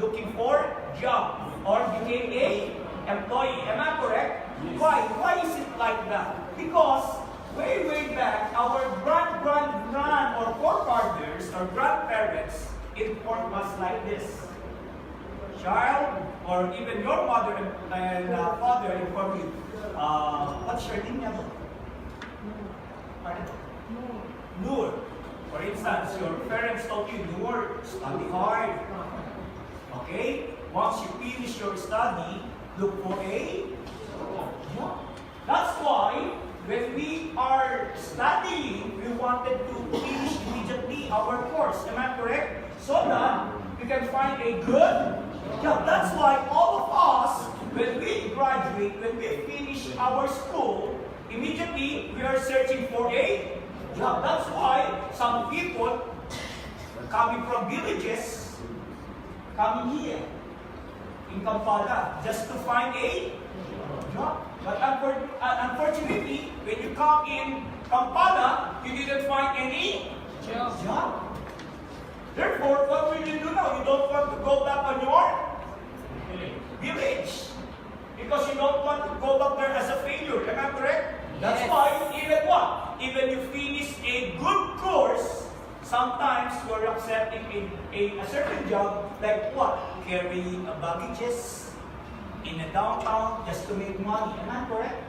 looking for job or became a employee. Am I correct? Yes. Why? Why is it like that? Because way back, our grand or forefathers or grandparents informed us like this. Child, or even your mother and father inform you, what's your name? Pardon? Noor. For instance, your parents told you, Noor, study hard. Okay? Once you finish your study, look for a job. That's why, when we are studying, we wanted to finish immediately our course. Am I correct? So that we can find a good job. That's why all of us, when we graduate, when we finish our school, immediately we are searching for a job. That's why some people coming from villages, coming here in Kampala just to find a job. But unfortunately, when you come in Kampala, you didn't find any job. Therefore, what will you do now? You don't want to go back on your village because you don't want to go back there as a failure. Am I correct? That's why even what? Even you finish a good course, sometimes you are accepting a certain job like what? Carrying baggages in a downtown just to make money. Am I correct?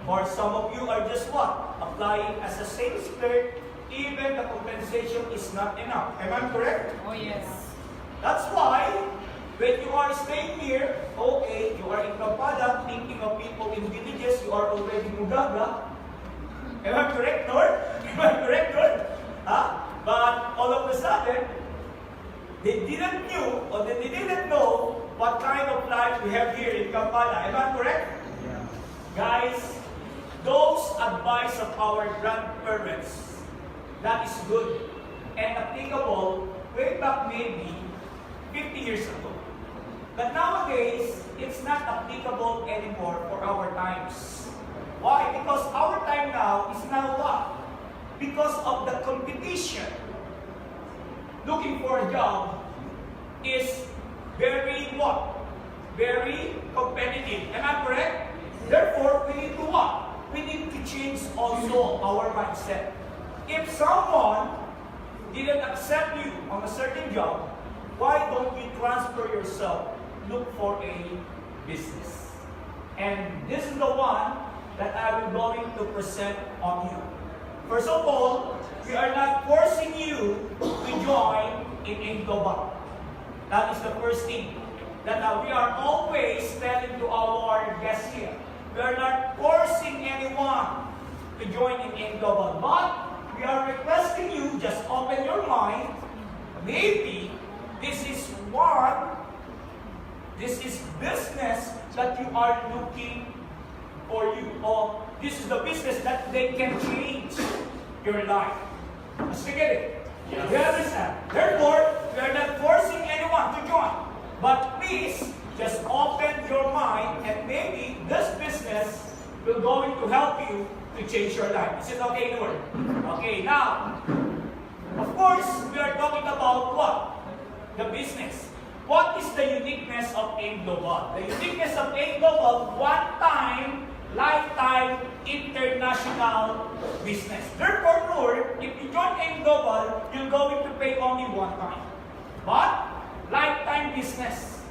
Or some of you are just what? Applying as a sales clerk, even the compensation is not enough. Am I correct? Oh yes. That's why when you are staying here, okay, you are in Kampala, thinking of people in villages, you are already Mugaga. Am I correct, Lord? Am I correct, Lord? Huh? But all of a sudden, they didn't know what kind of life we have here in Kampala. Am I correct? Yeah. Guys, those advice of our grandparents, that is good and applicable way back maybe 50 years ago. But nowadays, it's not applicable anymore for our times. Why? Because our time now is now what? Because of the competition. Looking for a job is very what? Very competitive. Am I correct? Therefore, we need to what? We need to change also our mindset. If someone didn't accept you on a certain job, why don't you transfer yourself? Look for a business. And this is the one that I am going to present on you. First of all, we are not forcing you to join in a global. That is the first thing. That we are always telling to our guests here. We are not forcing anyone to join in a global. But we are requesting you, just open your mind. Maybe this is business that you are looking for you, or this is the business that they can change your life. Let's get it. Yes. You understand? Therefore, we are not forcing anyone to join. But please, just open your mind, and maybe this business will going to help you to change your life. Is it okay, Noor? Okay, now, of course, we are talking about what? The business. What is the uniqueness of AIM Global? The uniqueness of AIM Global, one-time, lifetime, international business. Therefore, Noor, if you join AIM Global, you're going to pay only one time. But, lifetime business.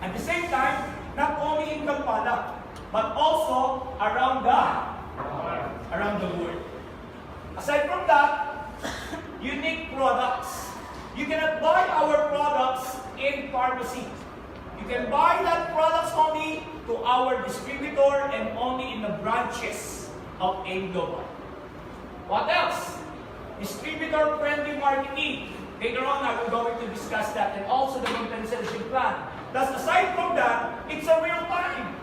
At the same time, not only in Kampala, but also around the world. Aside from that, unique products. You cannot buy our products in pharmacy. You can buy that products only to our distributor and only in the branches of AIM Global. What else? Distributor-friendly marketing. Later on, I will going to discuss that, and also the compensation plan. Thus, aside from that, it's a real time.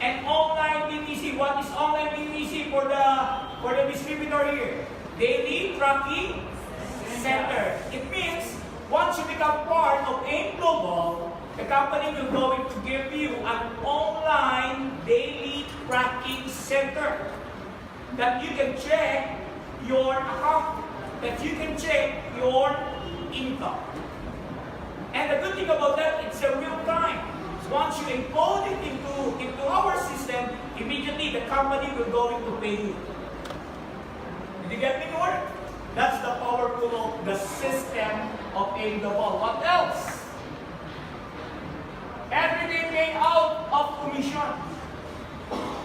And online BPC. What is online BPC for the distributor here? Daily Tracking Center. It means once you become part of AIM Global, the company will going to give you an online daily tracking center that you can check your account, that you can check your income. And the good thing about that once you encode it into our system, immediately the company will going to pay you. Did you get me, Lord? That's the powerful of the system of AMBIDA. What else? Everything paid out of commission.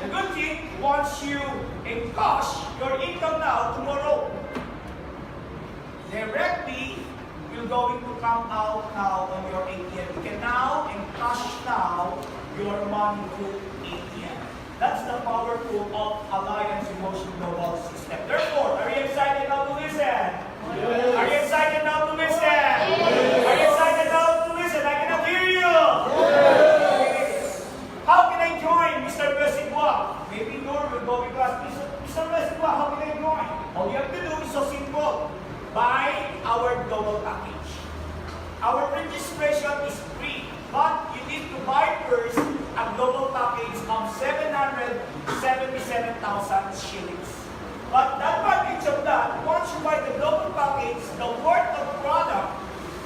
The good thing, once you encash your income now, tomorrow, directly, you're going to come out now on your ATM. You can now encash now your money through ATM. That's the powerful of Alliance Emotion Global System. Therefore, are you excited now to listen? Yes. Are you excited now to listen? Yes. Are you excited now to listen? I cannot hear you. Yes. How can I join, Mr. Besigwa? Maybe Noor will go with us. Mr. Besigwa, how can I join? All you have to do is so simple. Buy our global package. Our registration is free, but you need to buy first a global package of 777,000 shillings. But that package of that, once you buy the global package, the worth of product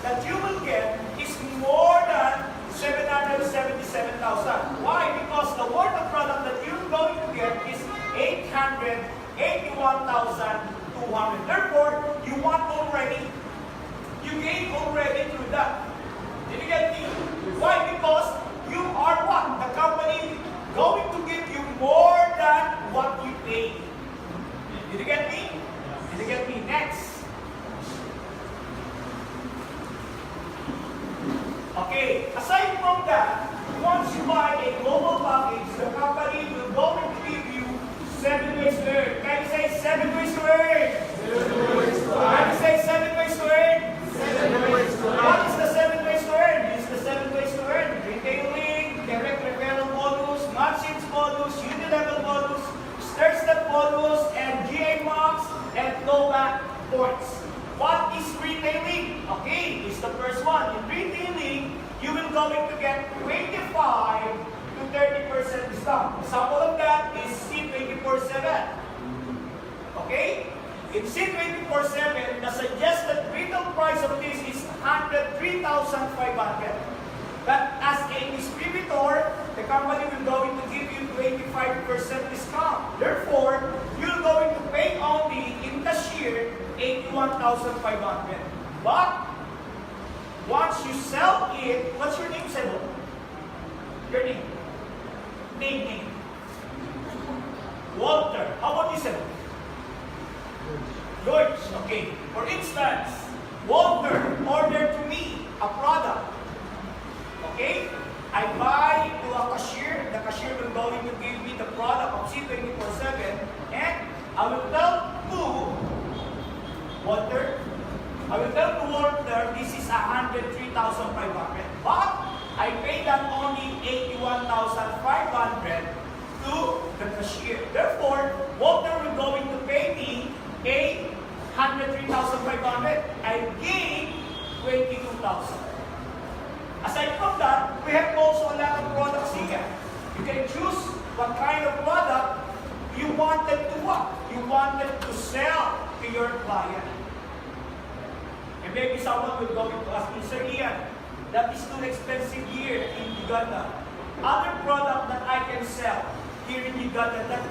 that you will get is more than 777,000. Why? Because the worth of product that you're going to get is 881,200. Therefore, you want already, you gain already through that. Did you get me? Why? Because you are what? The company going to give you more than what you pay. Did you get me? Did you get me? Next. Okay, aside from that, once you buy a global package, the company will go and give you 7 ways to earn. Can you say 7 ways to earn? 7 ways to earn. Can you say 7 ways to earn? 7 ways to earn. What is the 7 ways to earn? This is the 7 ways to earn. Retailing, direct referral bonus, matching bonus, unilevel bonus, stir-step bonus, and GA marks, and flowback points. What is retailing? Okay, it's the first one. In retailing, you will going to get 25 to 30% discount. Example of that is C24/7. Okay? In C24/7, the suggested retail price of this is 103,500. But as a distributor, the company will going to give you 25% discount. Therefore, you're going to pay only in cashier 81,500. But once you sell it, what's your name, Sebo? Your name? Name. Walter. How about you, Sebo? George. Okay. For instance, Walter ordered to me a product. Okay? I buy to a cashier. The cashier will going to give me the product of C24/7, and I will tell to Walter, this is 103,500. But I pay that only 81,500 to the cashier. Therefore, Walter will going to pay me 103,500. I gain 22,000. Aside from that, we have also a lot of products here. You can choose what kind of product you wanted to what? You wanted to sell to your client. And maybe someone will go to ask me, Sir Ian, that is too expensive here in Uganda. Other product that I can sell here in Uganda that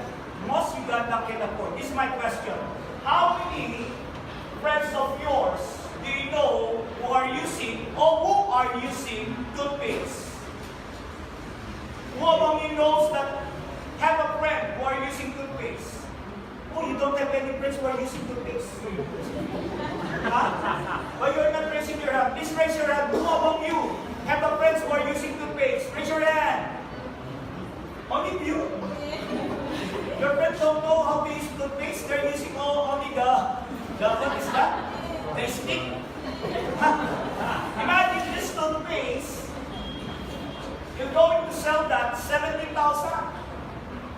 most Uganda can afford. This is my question. How many friends of yours do you know who are using toothpaste? Who among you knows that have a friend who are using toothpaste? Oh, you don't have any friends who are using toothpaste? Huh? But you're not raising your hand. Please raise your hand. Who among you have a friends who are using toothpaste? Raise your hand. Only you? Your friends don't know how to use toothpaste. They're using only the what is that? The stick. Imagine this toothpaste. You're going to sell that 17,000.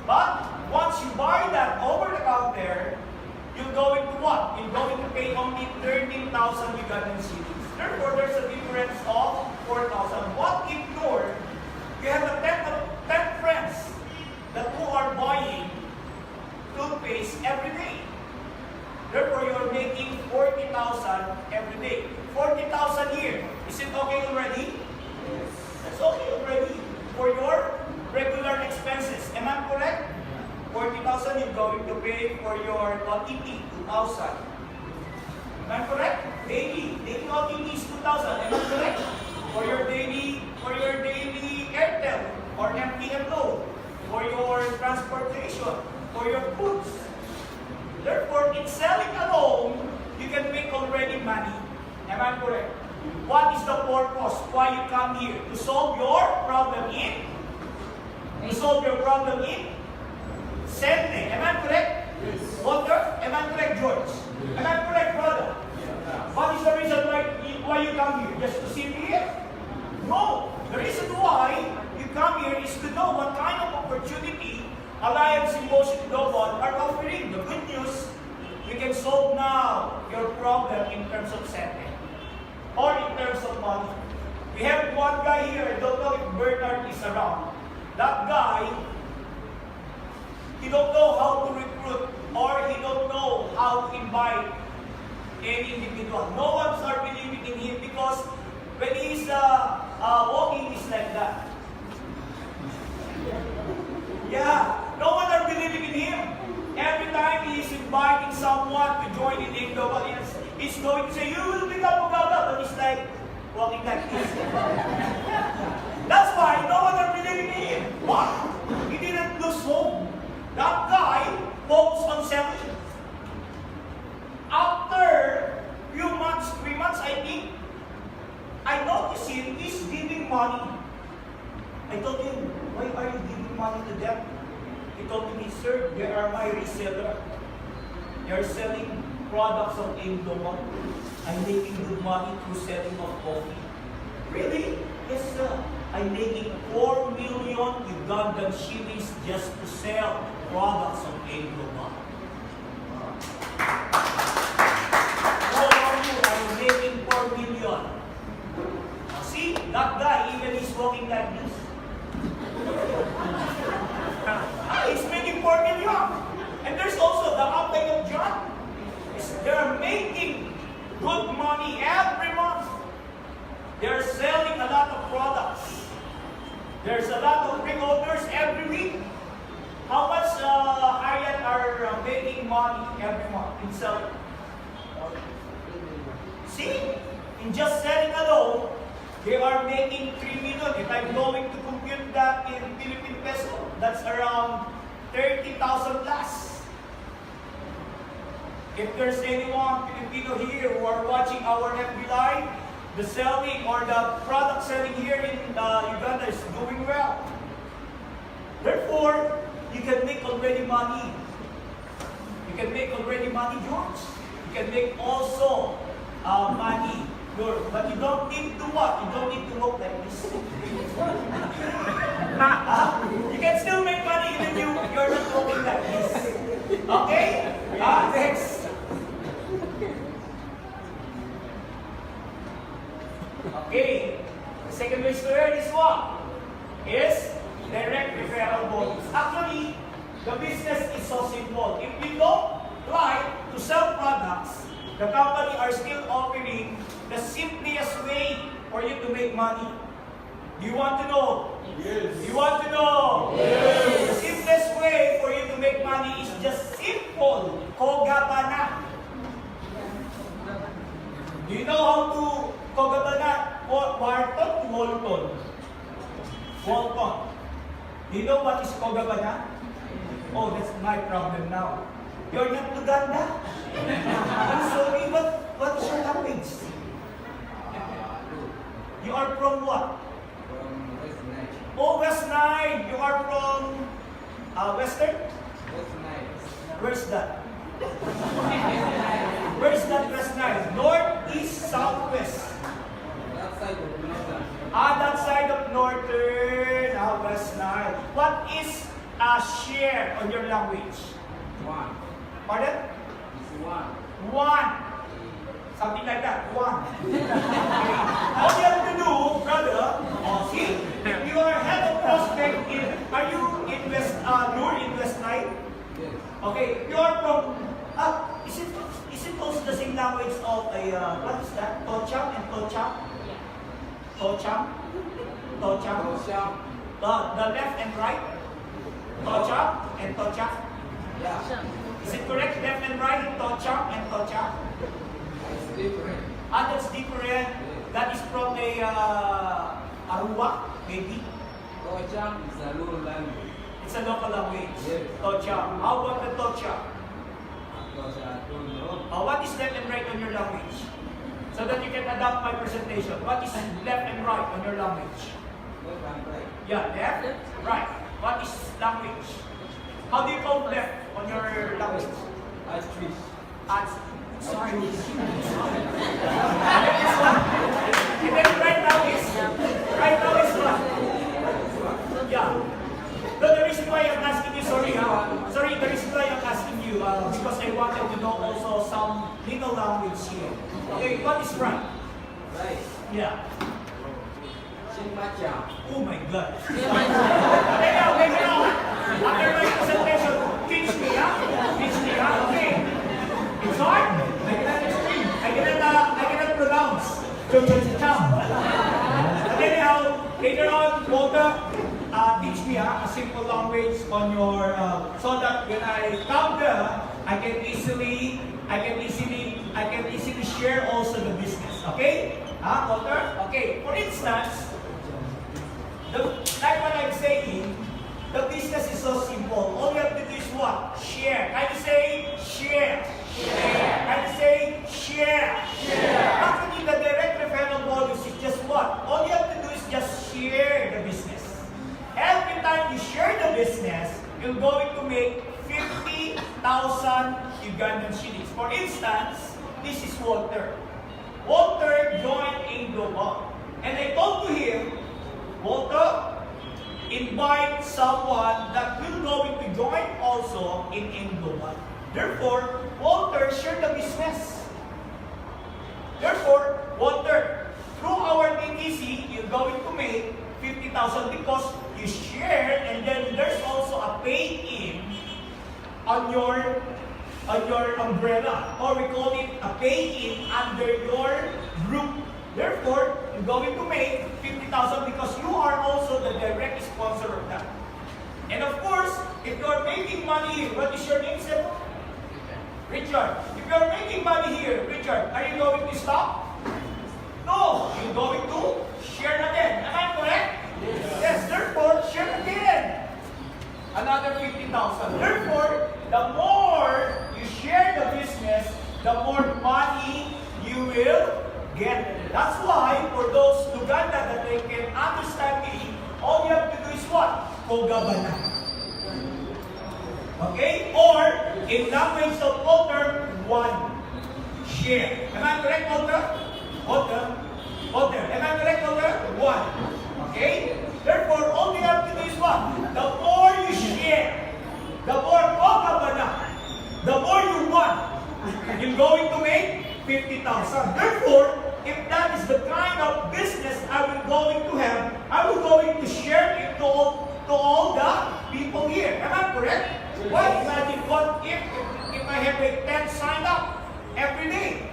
But once you buy that over the counter, you're going to what? You're going to pay only 13,000 Ugandan cedis. Therefore, there's a difference of 4,000. What if you have a 10 friends that who are buying toothpaste every day? Therefore, you're making 40,000 every day. 40,000 a year. Is it okay already? Yes. That's okay already. for your goods. Therefore, in selling alone, you can make already money. Am I correct? What is the purpose why you come here? To solve your problem in? To solve your problem in? Sending. Am I correct? Yes. Walter? Am I correct, George? Yes. Am I correct, brother? What is the reason why you come here? Just to sit here? No. The reason why you come here is to know what kind of opportunity Alliance Emotion Global are offering. The good news, we can solve now your problem in terms of sending or in terms of money. We have one guy here, I don't know if Bernard is around. That guy, he don't know how to recruit or he don't know how to invite any individual. No one's are believing in him because when he's walking, he's like that. Yeah, no one are believing in him. Every time he's inviting someone to join in the global, he's going to say, you will become Uganda, but he's like walking like this. That's why no one are believing in him. What? He didn't lose hope. That guy focused on selling. After few months, 3 months, I think, I noticed him, he's giving money. I told him, why are you giving money to them? He told me, sir, they are my reseller. They are selling products of Global. I'm making good money through selling of coffee. Really? Yes, sir. I'm making 4 million Ugandan shillings just to sell products of Global. I'm making 4 million. See, that guy, even he's walking like this. He's making 4 million. And there's also the upline of John. They're making good money every month. They're selling a lot of products. There's a lot of pre-orders every week. How much Hyatt are making money every month in selling? See, in just selling alone, they are making 3 million. If I'm going to compute that in Philippine peso, that's around 30,000 plus. If there's anyone Filipino here who are watching our FB Live, the selling or the product selling here in Uganda is doing well. Therefore, you can make already money. You can make already money, George. You can make also money. But you don't need to what? You don't need to look like this. You can still make money even you're not looking like this. Okay? Next. Okay. The second way to earn is what? Is direct referral bonus. Actually, the business is so simple. If we don't like to sell products, the company are still offering the simplest way for you to make money. Do you want to know? Yes. You want to know? Yes. The simplest way for you to make money is just simple. Kogabana. Do you know how to kogabana? Wharton to Walton. Walton. Do you know what is kogabana? Oh, that's my problem now. You're not Uganda? I'm sorry, but what is your language? You are from what? From West Nile. Oh, West Nile. You are from Western? West Nile. Where's that? Where's that West Nile? North, east, southwest. That side of Northern. That side of Northern, West Nile. What is a share on your language? One. Pardon? It's one. One. Something like that. One. All you have to do, brother, see, if you are head of prospect are you in West, Nur in West Nile? Yes. Okay, you are from, is it also the same language of what is that? Tocham and Tocham? Tocham? Tocham? Tosham. The left and right? Tocham and Tocham? Yeah. Is it correct? Left and right? Tocham and Tocham? It's different. That's different. That is from a Aruba, maybe. Tosham is a low language. It's a local language. Yes. Tocha. How about the Tocha? Because I don't know. What is left and right on your language? So that you can adapt my presentation. What is left and right on your language? Left and right. Yeah, left, right. What is language? How do you count left on your language? I twist. Sorry. And then right now is what? Yeah. No, the reason why I'm asking you, sorry, the reason why I'm asking you, because I wanted to know also some legal language here. Okay, what is right? Right. Yeah. Sinmacha. Oh my God. Okay, now. After my presentation, teach me, Okay. It's hard. I cannot explain. I cannot pronounce. Okay, now, later on, Walter, teach me a simple language on your, so that when I come there, I can easily share also the business. Okay? Walter? Okay. For instance, like what I'm saying, the business is so simple. All you have to do is what? Share. Can you say share? Can you say share? Actually, the direct referral bonus is just what? All you have to do is just share the business. Every time you share the business, you're going to make 50,000 Ugandan shillings. For instance, this is Walter. Walter joined in Global. And I told to him, Walter, invite someone that will going to join also in Global. Therefore, Walter shared the business. Therefore, Walter, through our BTC, you're going to make 50,000 because you shared, and then there's also a pay-in on your umbrella, or we call it a pay-in under your group. Therefore, you're going to make 50,000 because you are also the direct sponsor of that. And of course, if you are making money here, what is your name, sir? Richard. If you are making money here, Richard, are you going to stop? No, you're going to share again. Am I correct? Yes. Therefore, share again. Another 50,000. Therefore, the more you share the business, the more money you will get. That's why for those Uganda that they can understand me, all you have to do is what? Kogabana. Okay? Or in language of Walter, one. Share. Am I correct, Walter? Walter. Am I correct, Walter? One. Okay? Therefore, all you have to do is what? The more you share, the more kogabana, the more you want, you're going to make 50,000. Therefore, if that is the kind of business I will going to have, I will going to share it to all the people here. Am I correct? Well, imagine what if I have a 10 sign up every day.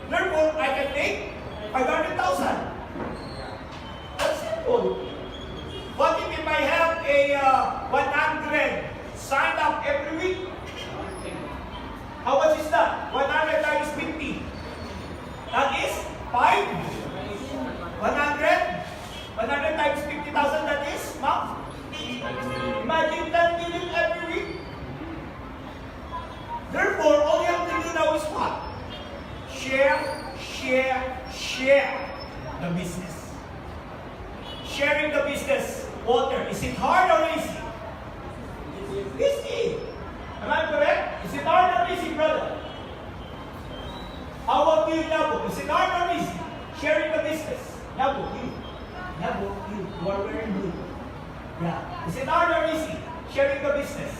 Therefore, I can make 500,000. That's simple. What if I have a 100 sign up every week? How much is that? 100 times 50. That is 5. 100 times 50,000, that is, ma'am? Imagine 10 million every week. Therefore, all you have to do now is what? Share the business. Sharing the business. Walter, is it hard or easy? Easy. Am I correct? Is it hard or easy, brother? How about you, Nabo? Is it hard or easy? Sharing the business. Nabo, you. You are wearing blue. Yeah. Is it hard or easy? Sharing the business.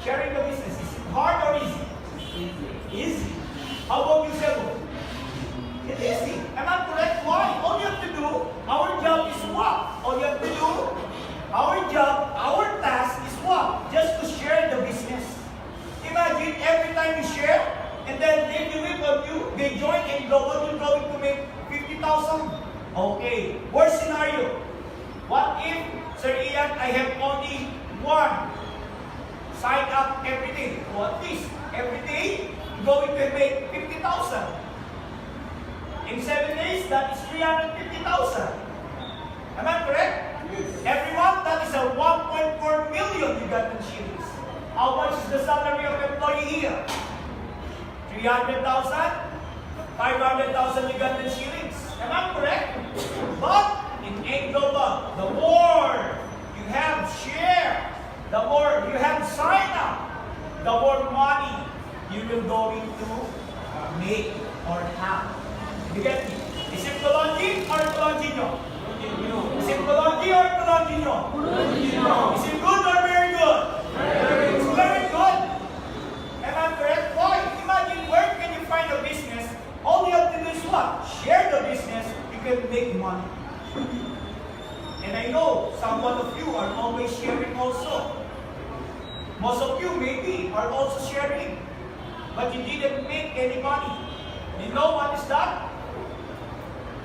Sharing the business. Is it hard or easy? Easy. How about you, Sebo? It's easy. Am I correct? Why? All you have to do, our job is what? All you have to do, our job, our task is what? Just to share the business. Imagine every time you share, and then they believe on you, they join in global, you're going to make 50,000. Okay. Worst scenario. What if, Sir Ian, I have only one sign up every day? So at least every day, you're going to make 50,000. In 7 days, that is 350,000. Am I correct? Every month, that is a 1.4 million Ugandan shillings. How much is the salary of employee here? 300,000? 500,000 Ugandan shillings. Am I correct? But in Global, the more you have share, the more you have sign up, the more money you will going to make or have. You get me? Is it Colonji or Colonjino? Is it Colonji or Colonjino? Is it good or very good? It's very good. Am I correct? Why? Imagine where can you find a business? All you have to do is what? Share the business, you can make money. And I know some one of you are always sharing also. Most of you maybe are also sharing. But you didn't make any money. You know what is that?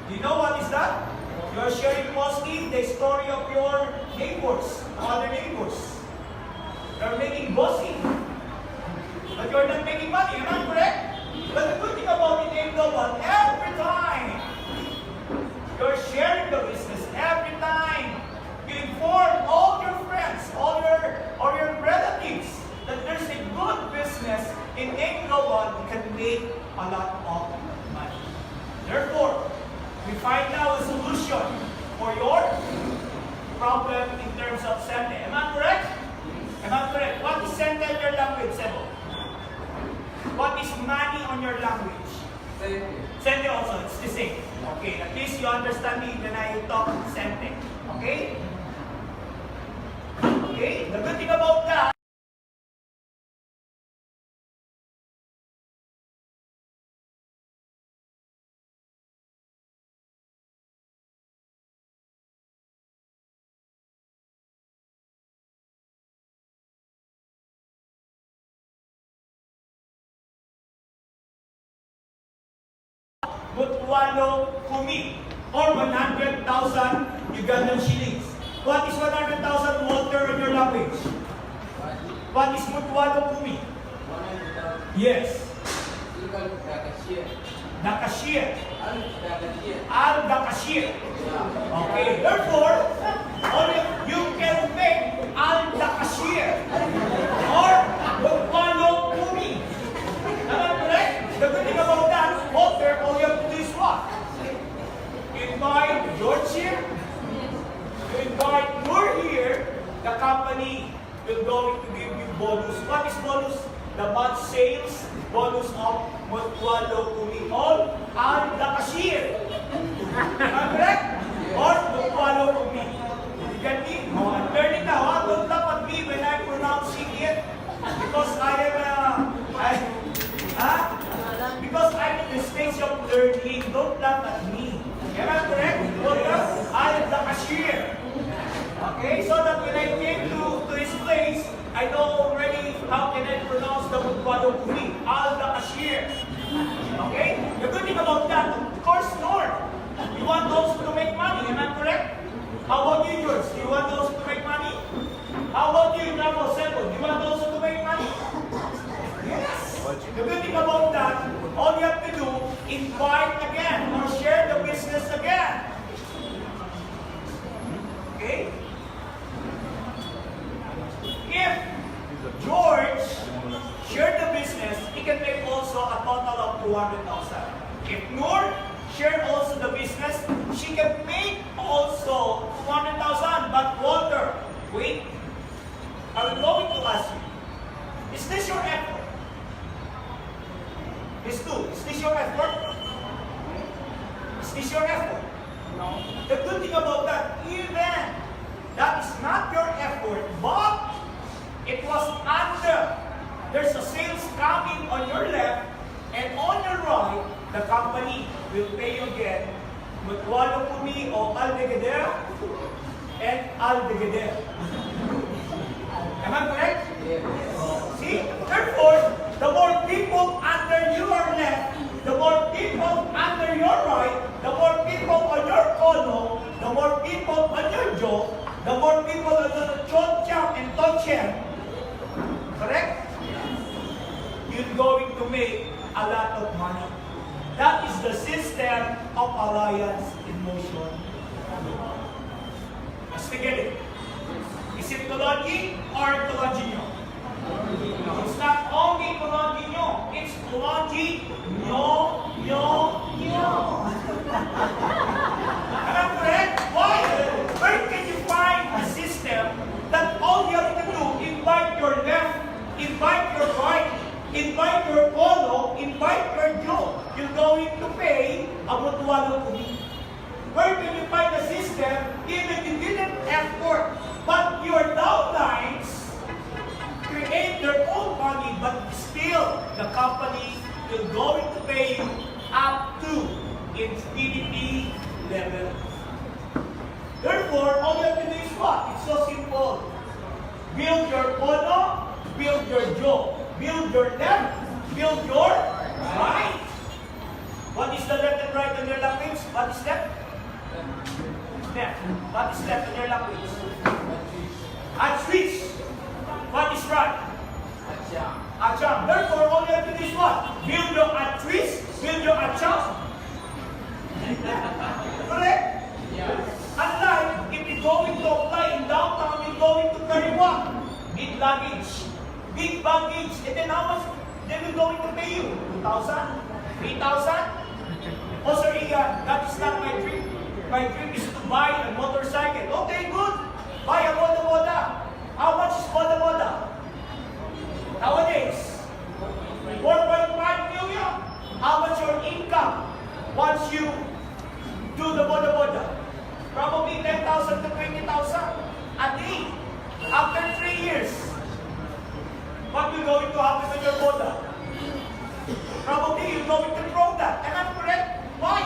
Do you know what is that? You are sharing mostly the story of your neighbors, other neighbors. You are making bossy. But you are not making money, am I correct? But the good thing about it ain't no one. Every time you're sharing the business, every time you inform all your friends, all your relatives that there's a good business in Global, you can make a lot of money. Therefore, we find now a solution for your problem in terms of sente. Am I correct? Am I correct? What is sente in your language, Sebo? What is money on your language? Sente also, it's the same. Okay, at least you understand me when I talk sente. Okay? Okay, the good thing about that, Mutwalo Kumi, or 100,000 Ugandan shillings. What is 100,000 Walter in your language? What is Mutwalo Kumi? Yes. Dakashir. Al-Dakashir. Okay, therefore, only you can make Al-Dakashir or Mutwalo Kumi. Am I correct? The good thing about that, Walter, all you have to do is what? Invite George here. You invite Nur here, the company will going to give you bonus. What is bonus? The month sales bonus of Mutwalo Kumi. All the cashier. Am I correct? Or Mutwalo Kumi. You get me? Oh, I'm learning now. Huh? Don't laugh at me when I'm pronouncing it. Because because I'm in the stage of learning. Don't laugh at me. Am I correct? I am the cashier. Okay, so that when I came to his place, I know already how can I pronounce the Mutwalo Kumi. Al the cashier. Okay? The good thing about that, of course, Lord, you want also to make money. Am I correct? How about you, George? Do you want also to make money? How about you, Bravo Sebo? Do you want also to make money? Yes. The good thing about that, all you have to do, invite again or share the business again. Okay? If George shared the business, he can make also a total of 200,000. If Noor shared also the business, she can make also 200,000. But Walter, wait, I'm going to ask you, is this your effort? Is this your effort? Is this your effort? No. The good thing about that, even that is not your effort, but it was under. There's a sales coming on your left, and on your right, the company will pay you again Mutwalo Kumi o Al-Degeder and Al-Degeder. Am I correct? Yes. See? Therefore, the more people under your left, the more people under your right, the more people on your kono, the more people on your jaw, the more people on the choncham and tonchem. Correct? You're going to make a lot of money. That is the system of alliance in motion. As choose to get it? Is it Colonji or Colonjinho? It's not only Colonjinho, it's Colonji, no. Am I correct? Why? Where can you find a system that all you have to do, invite your left, invite your right, invite your polo, invite your Joe, you're going to pay a mutualo kumi? Where can you find a system even you didn't effort, but your downlines create their own money, but still the company will going to pay you up to infinity level. Therefore, all you have to do is what? It's so simple. Build your polo, build your Joe, build your left, build your right. What is the left and right in your language? What is left? Left. What is left in your language? A switch. What is right? Acham. Therefore, all you have to do is what? Build your twist, build your acham. Correct? Unlike if you're going to apply in downtown, you're going to carry what? Big luggage, big baggage, and then how much? Then we're going to pay you 2,000, 3,000. Oh, sir, Ian, that is not my dream. My dream is to buy a motorcycle. Okay, good. Buy a moda. How much is moda? Nowadays, 4.5 million. How much your income once you do the moda? Probably 10,000 to 20,000 a day. After 3 years, what will going to happen with your moda? Probably you're going to throw that. Am I correct? Why?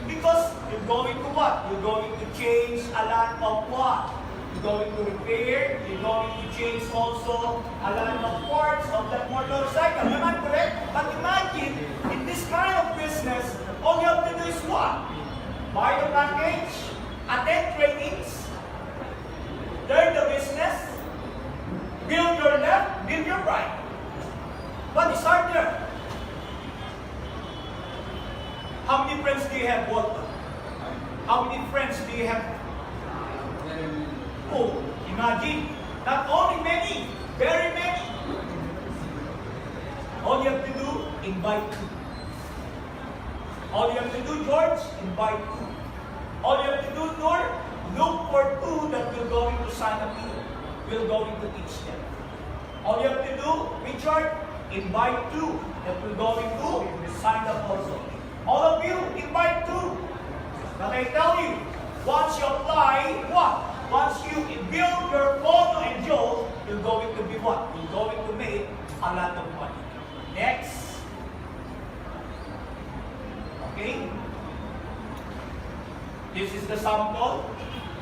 Because you're going to what? You're going to change a lot of what? You're going to repair, you're going to change also a lot of parts of that motorcycle. Am I correct? But imagine, in this kind of business, all you have to do is what? Buy the package, attend trainings, learn the business, build your left, build your right. What is harder? How many friends do you have, Walter? How many friends do you have? Oh, imagine. Not only many, very many. All you have to do, invite two. All you have to do, George, invite two. All you have to do, Noor, look for two that will going to sign up you. Will going to teach them. All you have to do, Richard, invite two that will going to sign up also. All of you, invite two. But I tell you, once you apply, what? Once you build your photo and Joe, you're going to be what? You're going to make a lot of money. Next. Okay? This is the sample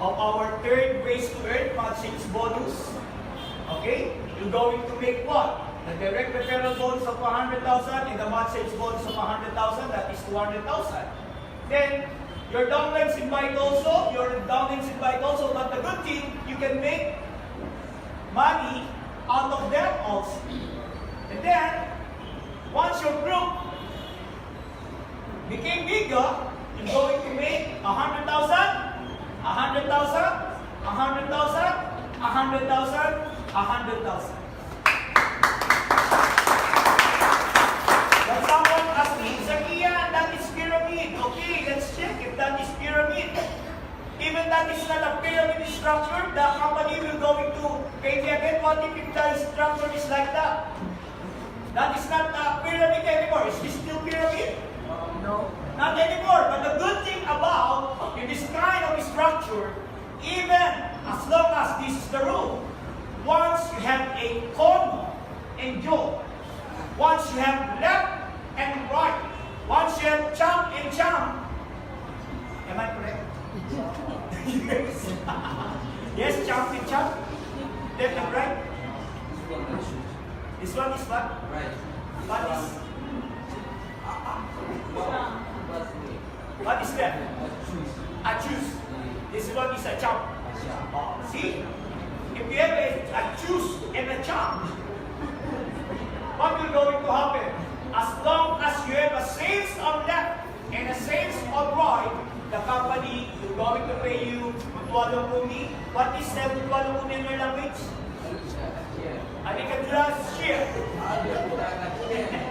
of our third ways to earn month sales bonus. Okay? You're going to make what? The direct referral bonus of 100,000 and the month sales bonus of 100,000, that is 200,000. Then, your downlines invite also, but the good thing, you can make money out of them also. And then, once your group became bigger, you're going to make 100,000, 100,000, 100,000, 100,000, 100,000. But someone asked me, Zakia, that is pyramid. Okay, let's check if that is pyramid. Even that is not a pyramid structure, the company will going to pay me again. What if the structure is like that? That is not a pyramid anymore. Is this still pyramid? No. Not anymore. But the good thing about in this kind of structure, even as long as this is the rule, once you have a cone and jaw, once you have left and right, once you have jump and jump, am I correct? Yes. Yes, jump and jump. Left and right. This one is what? Right. What is? What is that? A choose. This one is a jump. See? If you have a choose and a jump, what will going to happen? As long as you have a sales on left and a sales on right, the company is going to pay you Tualokuni. What is Tualokuni in your language? Alikadlasya.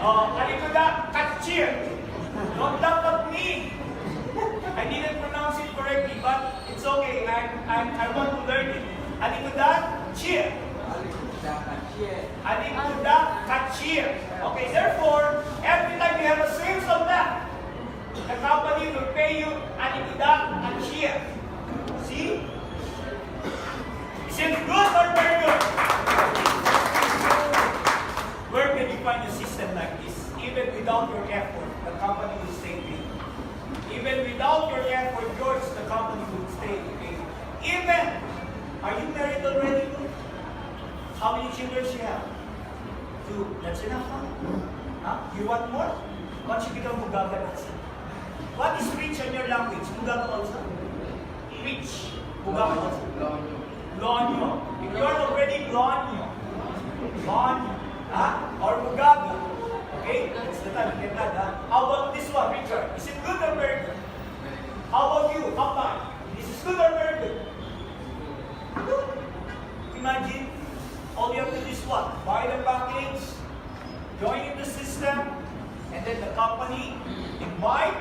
Alikuda Kachir. Don't laugh at me. I didn't pronounce it correctly, but it's okay. I want to learn it. Alikuda Cheer. Alikuda Kachir. Okay, therefore, every time you have a sales of that, the company will pay you Alikuda Kachir. See? Is it good or very good? Where can you find a system like this? Even without your effort, the company will stay paid. Even without your effort, yours, the company will stay paid. Even, are you married already? How many children you have? 2. That's enough, huh? You want more? Once you become Mugaga, that's it. What is rich in your language? Mugaga also? Rich. Mugaga also? Lonyo. If you are already Lonyo, or Mugaga, okay? That's the time you get that. How about this one, Richard? Is it good or very good? How about you, Papa? Is this good or very good? Good. Imagine, all you have to do is what? Buy the package, join in the system, and then the company invite.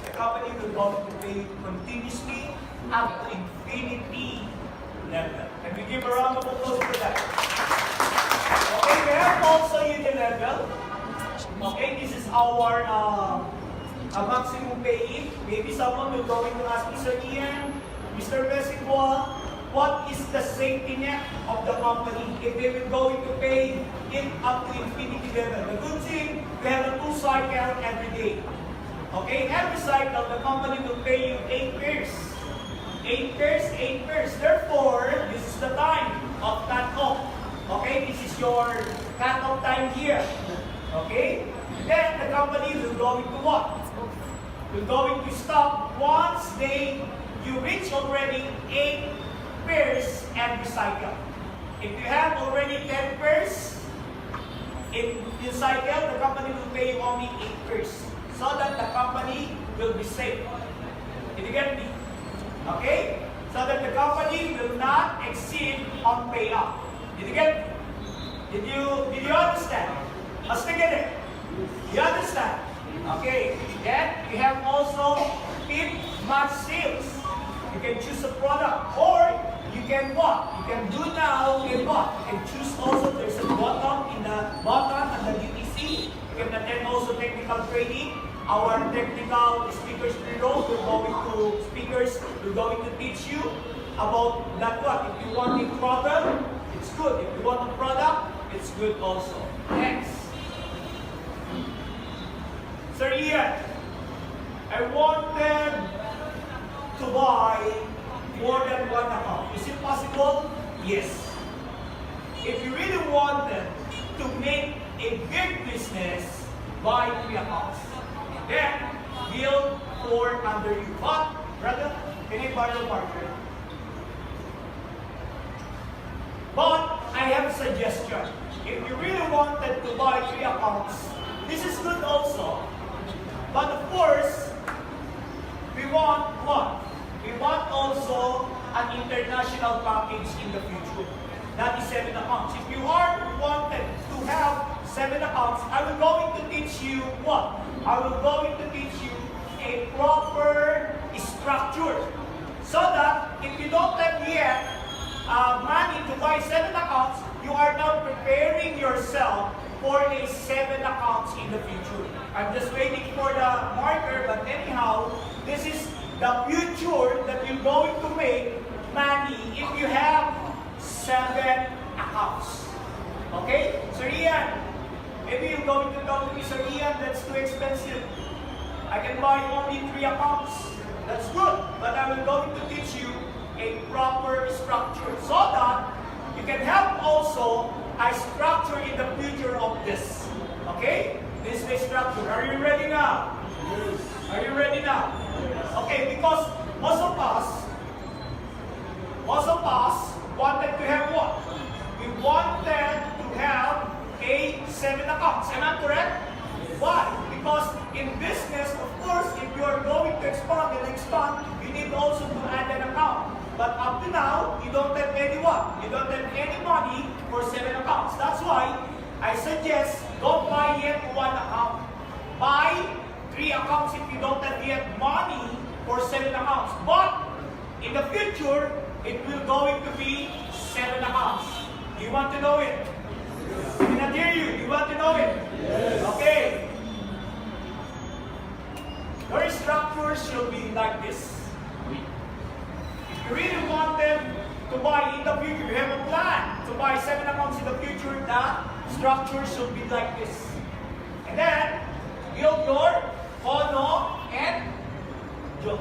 The company will go to pay continuously up to infinity level. And we give a round of applause for that. Okay, we have also level. Okay, this is our maximum pay. Maybe someone will go in to ask Mr. Ian, Mr. Mesigua, what is the safety net of the company if they will go into pay it up to infinity level? The good thing, we have a 2 cycle every day. Okay, every cycle, the company will pay you 8 pairs. 8 pairs. Therefore, this is the time of cut-off. Okay, this is your cut-off time here. Okay? Then the company will go into what? Will go into stop once you reach already 8 pairs every cycle. If you have already 10 pairs in cycle, the company will pay you only 8 pairs. So that the company will be safe. Did you get me? Okay? So that the company will not exceed on payout. Did you get me? Did you understand? Let's take it. You understand? Okay. Then we have also pit match sales. You can choose a product, or you can what? You can do now, you can what? You can choose also, there's a button in the button and the DTC. You can attend also technical training. Our technical speakers bureau will going to teach you about that what. If you want a product, it's good. If you want a product, it's good also. Next. Sir Ian, I wanted to buy more than 1 account. Is it possible? Yes. If you really wanted to make a big business, buy 3 accounts. Then, build 4 under you. But, brother, can I borrow partner? But, I have a suggestion. If you really wanted to buy 3 accounts, this is good also. But of course, we want what? We want also an international package in the future. That is 7 accounts. If you are wanted to have 7 accounts, I will going to teach you what? I will going to teach you a proper structure. So that if you don't have yet money to buy 7 accounts, you are now preparing yourself for a 7 accounts in the future. I'm just waiting for the marker, but anyhow, this is the future that you're going to make money if you have 7 accounts. Okay? Sir Ian, maybe you're going to tell me, Sir Ian, that's too expensive. I can buy only 3 accounts. That's good, but I will going to teach you a proper structure so that you can have also a structure in the future of this. Okay? This is the structure. Are you ready now? Yes. Are you ready now? Yes. Okay, because most of us wanted to have what? We wanted to have a 7 accounts. Am I correct? Why? Because in business, of course, if you are going to expand and expand, you need also to add an account. But up to now, you don't have anyone. You don't have any money for 7 accounts. That's why I suggest don't buy yet 1 account. Buy 3 accounts if you don't have yet money for 7 accounts. But in the future, it will going to be 7 accounts. You want to know it? I cannot hear you. You want to know it? Yes. Okay. Your structure should be like this. If you really want them to buy in the future, you have a plan to buy 7 accounts in the future, the structure should be like this. And then, build your Ono and Joe.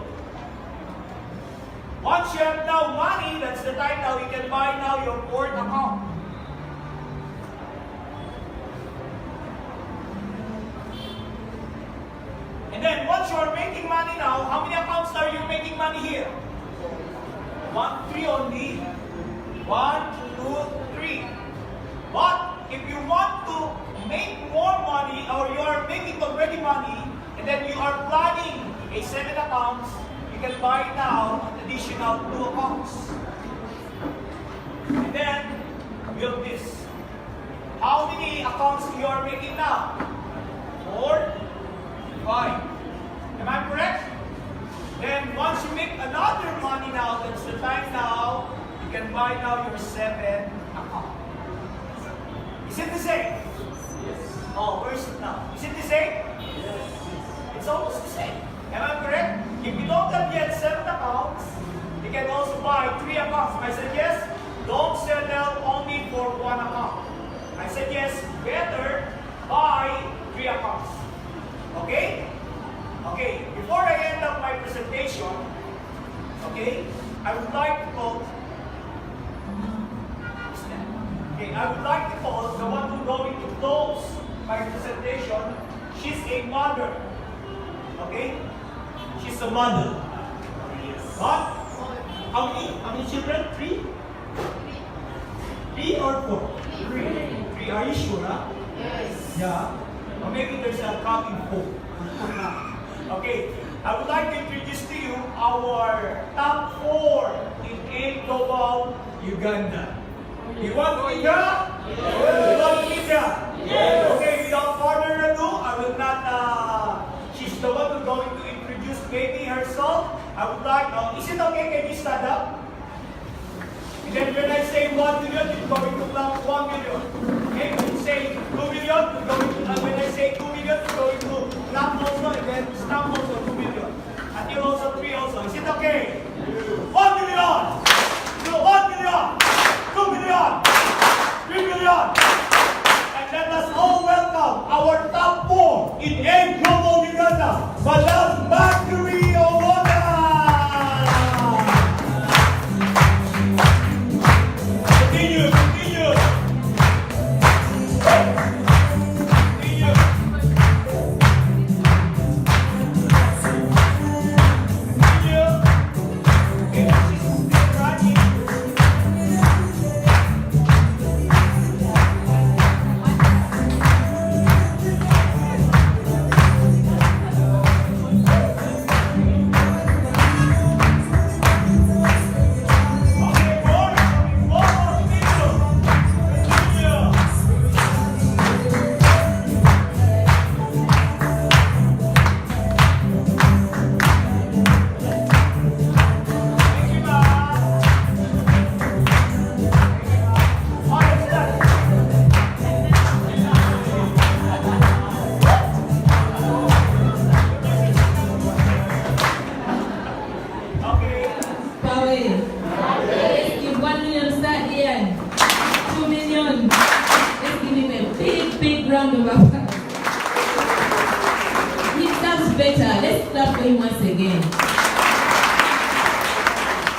Once you have now money, that's the time now you can buy now your 4th account. And then once you are making money now, how many accounts are you making money here? 1, 3 only. 1, 2, 3. But if you want to make more money or you are making already money and then you are planning a 7 accounts, you can buy now an additional 2 accounts. And then build this. How many accounts you are making now? 4, 5. Am I correct? Then once you make another money now, that's the time now, you can buy now your 7 account. Is it the same? Yes. Oh, where is it now? Is it the same? Yes. It's almost the same. Am I correct? If you don't have yet 7 accounts, you can also buy 3 accounts. I suggest don't settle only for 1 account. I suggest better buy 3 accounts. Okay? Okay, before I end up my presentation, okay, I would like to call, okay, I would like to call the one who's going to close my presentation. She's a mother. Okay? She's a mother. What? How many children? 3? 3 or 4? 3. Are you sure? Huh? Yes. Yeah. Or maybe there's a coming 4. Okay, I would like to introduce to you our top 4 in A Global Uganda. You want to meet her? Yes. You want to meet her? Yes. Okay, without further ado, I will not, she's the one who's going to introduce maybe herself. I would like, is it okay, can you stand up? And then when I say 1 million, it's going to clap 1 million. Okay, when you say 2 million, it's going to, when I say 2 million, it's going to clap also, and then stamp also 2 million. Until also 3 also. Is it okay? 1 million! 1 million! 2 million! 3 million! And let us all welcome our top 4 in A Global Uganda, Madam Manguerra.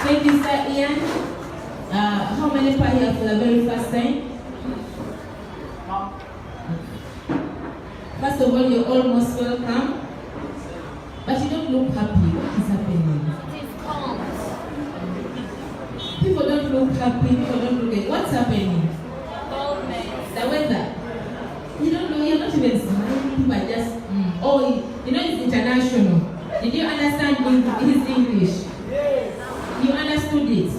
Thank you, Sir Ian. How many are here for the very first time? First of all, you're almost welcome. But you don't look happy. What is happening? People don't look happy. People don't look at what's happening. The weather. You don't know. You're not even smiling. People are just. Oh, you know it's international. Did you understand understand his English? You understood it?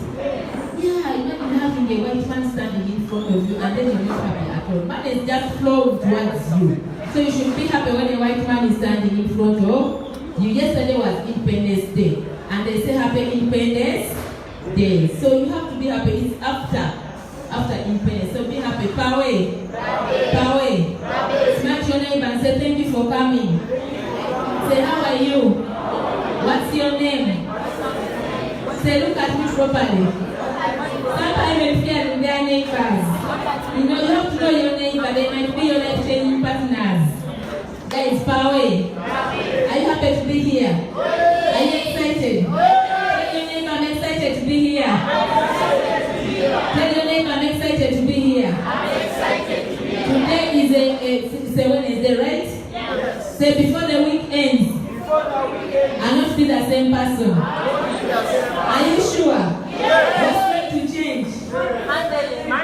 Yeah, imagine having a white man standing in front of you and then you're not happy at all. Man is just flowing towards you. So you should be happy when a white man is standing in front of you. Yesterday was Independence Day. And they say Happy Independence Day. So you have to be happy. It's after Independence. So be happy. Pawe. Smack your neighbor and say thank you for coming. Say how are you? What's your name? Say look at me properly. Sometimes you fear their neighbors. You know, you have to know your neighbor. They might be your life-changing partners. Guys, Pawe. Are you happy to be here? Are you excited? Tell your neighbor I'm excited to be here. Tell your neighbor I'm excited to be here. Today is a Wednesday, right? Yes. Say before the week ends. I'll not be the same person. Are you sure? What's going to change?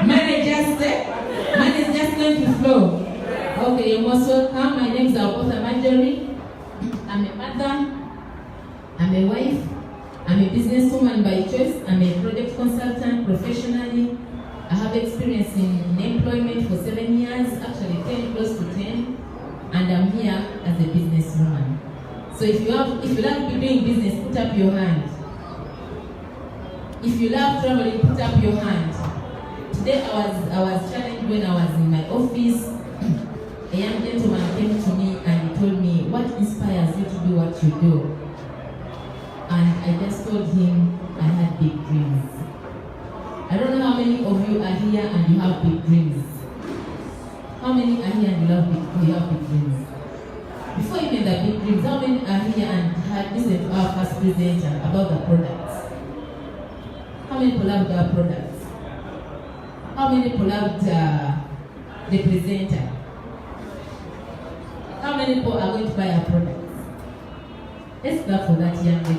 Man is just going to flow. Okay, you're most welcome. My name is Manguerra. I'm a mother. I'm a wife. I'm a businesswoman by choice. I'm a project consultant professionally. I have experience in employment for 7 years, actually 10, close to 10, and I'm here as a businesswoman. So if you like to be doing business, put up your hand. If you love traveling, put up your hand. Today I was challenged when I was in my office. A young gentleman came to me and he told me, what inspires you to do what you do? And I just told him I had big dreams. I don't know how many of you are here and you have big dreams. How many are here and you have big dreams? Before even the big dreams, how many are here and had listened to our first presenter about the products? How many people loved our products? How many people loved the presenter? How many people are going to buy our products? Let's clap for that young lady.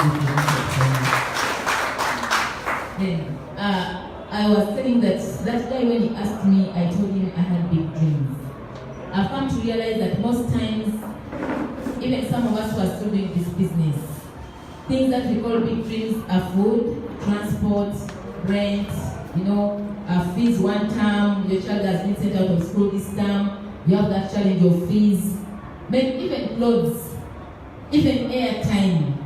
Then, I was saying that guy, when he asked me, I told him I had big dreams. I've come to realize that most times, even some of us who are still doing this business, things that we call big dreams are food, transport, rent, fees one term, your child has been sent out of school this term, you have that challenge of fees, maybe even clothes, even airtime.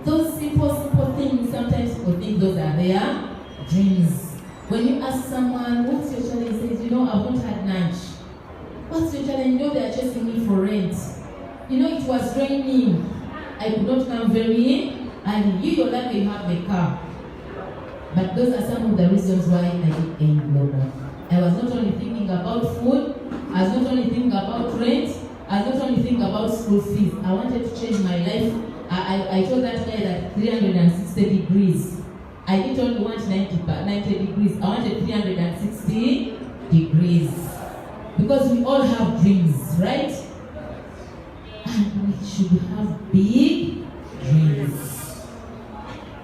Those simple things, sometimes people think those are their dreams. When you ask someone, what's your challenge? He says, I've not had lunch. What's your challenge? They are chasing me for rent. It was raining. I could not come very early. You're lucky you have a car. But those are some of the reasons why I did AIM Global. I was not only thinking about food, I was not only thinking about rent, I was not only thinking about school fees. I wanted to change my life. I told that guy that 360 degrees. I didn't only want 90 degrees. I wanted 360 degrees. Because we all have dreams, right? And we should have big dreams.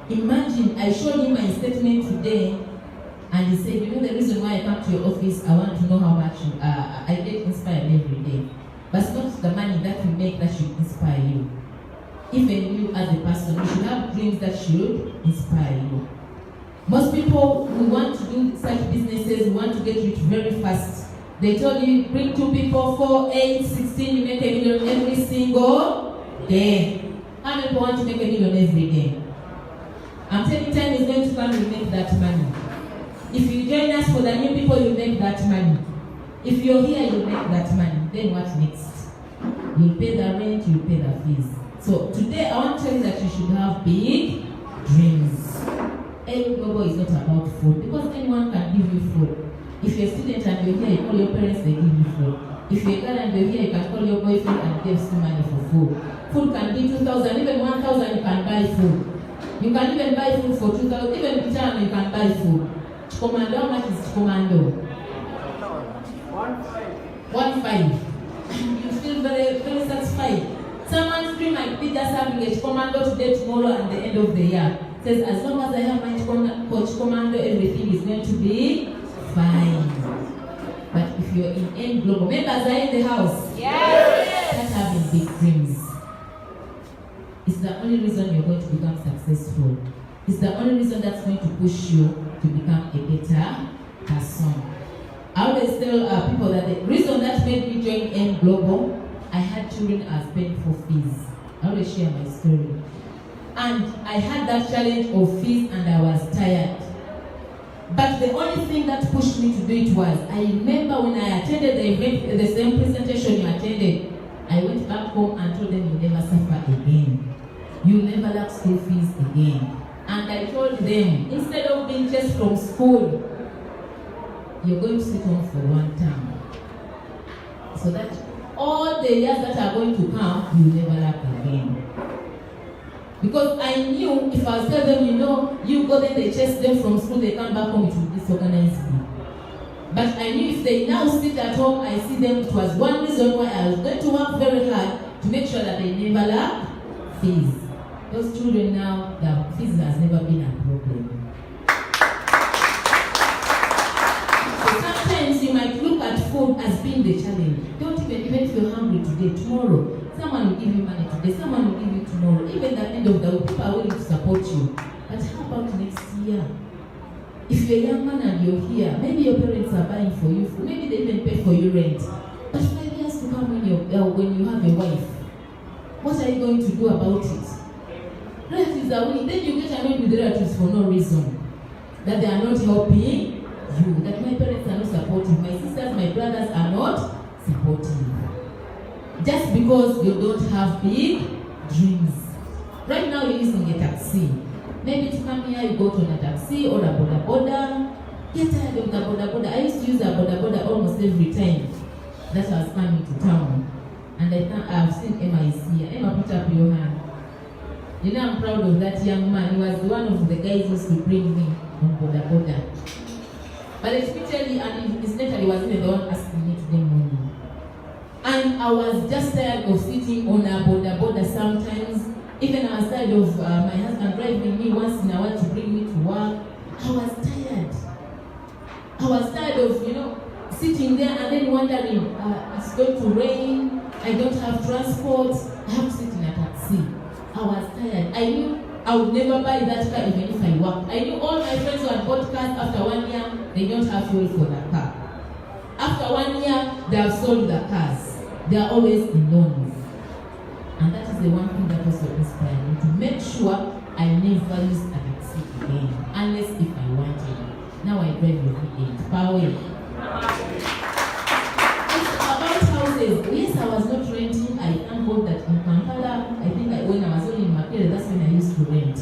Imagine, I showed him my statement today, and he said, the reason why I come to your office, I want to know how much I get inspired every day. But it's not the money that you make that should inspire you. Even you as a person, you should have dreams that should inspire you. Most people who want to do such businesses, who want to get rich very fast. They told you, bring 2 people, 4, 8, 16, you make $1 million every single day. How many people want to make $1 million every day? I'm telling you, time is going to come, you make that money. If you join us for the new people, you make that money. If you're here, you make that money. Then what next? You'll pay the rent, you'll pay the fees. So today, I want to tell you that you should have big dreams. AIM Global is not about food, because anyone can give you food. If you're a student and you're here, you call your parents, they give you food. If you're a girl and you're here, you can call your boyfriend and give some money for food. Food can be 2,000, even 1,000 you can buy food. You can even buy food for 2,000, even Pichano you can buy food. Commando, how much is Commando? 1.5. You feel very, very satisfied. Someone's dream might be just having a Commando today, tomorrow, and the end of the year. Says, as long as I have my coach Commando, everything is going to be fine. But if you're in AIM Global, members are in the house. Yes. Start having big dreams. It's the only reason you're going to become successful. It's the only reason that's going to push you to become a better person. I always tell people that the reason that made me join M Global, I had children as paying for fees. I always share my story. And I had that challenge of fees and I was tired. But the only thing that pushed me to do it was, I remember when I attended the event, the same presentation you attended, I went back home and told them, you never suffer again. You never lack school fees again. And I told them, instead of being just from school, you're going to sit home for one term. So that all the years that are going to come, you never lack again. Because I knew if I was telling them, you know, you go there, they chase them from school, they come back home, it will disorganize me. But I knew if they now sit at home, I see them, it was one reason why I was going to work very hard to make sure that they never lack fees. Those children now, the fees has never been a problem. So sometimes you might look at food as being the challenge. Don't even if you're hungry today, tomorrow, someone will give you money today, someone will give you tomorrow. Even at the end of the week, people are willing to support you. But how about next year? If you're a young man and you're here, maybe your parents are buying for you food, maybe they even pay for your rent. But 5 years to come when you have a wife, what are you going to do about it? Relatives are willing, then you get annoyed with relatives for no reason. That they are not helping you, that my parents are not supportive, my sisters, my brothers are not supportive. Just because you don't have big dreams. Right now you're using a taxi. Maybe to come here you go to a taxi or a boda boda. Get tired of the boda boda. I used to use a boda boda almost every time that I was coming to town. And I've seen Emma is here. Emma, put up your hand. You know, I'm proud of that young man. He was one of the guys who used to bring me on boda boda. But especially, and incidentally, he was even the one asking me today morning. And I was just tired of sitting on a boda boda sometimes. Even I was tired of my husband driving me once in a while to bring me to work. I was tired. I was tired of, sitting there and then wondering, it's going to rain, I don't have transport, I have to sit in a taxi. I was tired. I knew I would never buy that car even if I worked. I knew all my friends who had bought cars after 1 year, they don't have fuel for their car. After 1 year, they have sold their cars. They are always in loans. And that is the one thing that also inspired me to make sure I never use a taxi again, unless if I wanted. Now I drive a V8. Power. It's about houses. Yes, I was not renting. I thank God that in Kampala, I think when I was only in Manguerra, that's when I used to rent.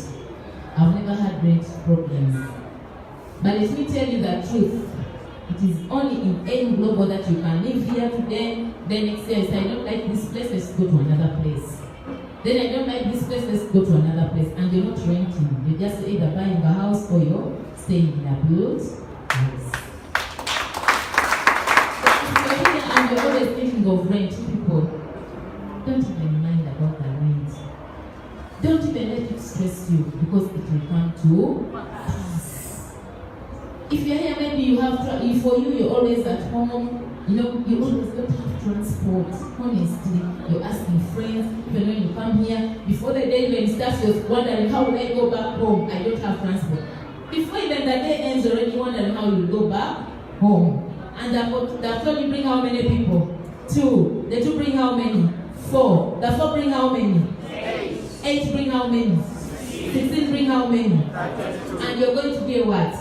I've never had rent problems. But let me tell you the truth. It is only in M Global that you can live here today. Then next year, I don't like this place, let's go to another place. Then I don't like this place, let's go to another place. And you're not renting. You're just either buying a house or you're staying in a built house. If you're here and you're always thinking of rent, people, don't even mind about the rent. Don't even let it stress you because it will come to pass. If you're here, maybe you have, for you, you're always at home. You always don't have transport. Honestly, you're asking friends, even when you come here, before the day even starts, you're wondering, how will I go back home? I don't have transport. Before even the day ends, you're already wondering how you'll go back home. And the told you bring how many people? 2. The 2 bring how many? 4. The 4 bring how many? 8 bring how many? 16 bring how many? And you're going to be what?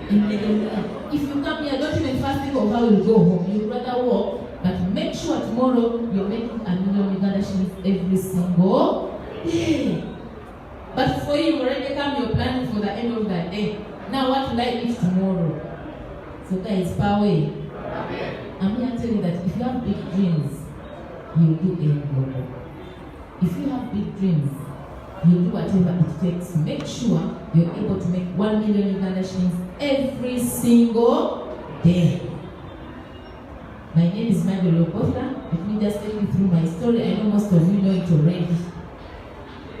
If you come here, don't even first think of how you go home. You'd rather walk, but make sure tomorrow you're making $1 million Uganda shillings every single day. But for you, already come, you're planning for the end of the day. Now, what will I eat tomorrow? So, guys, power. I'm here to tell you that if you have big dreams, you'll do anything. If you have big dreams, you'll do whatever it takes to make sure you're able to make 1 million Uganda shillings every single day. My name is Manguerra. Let me just take you through my story. I know most of you know it already.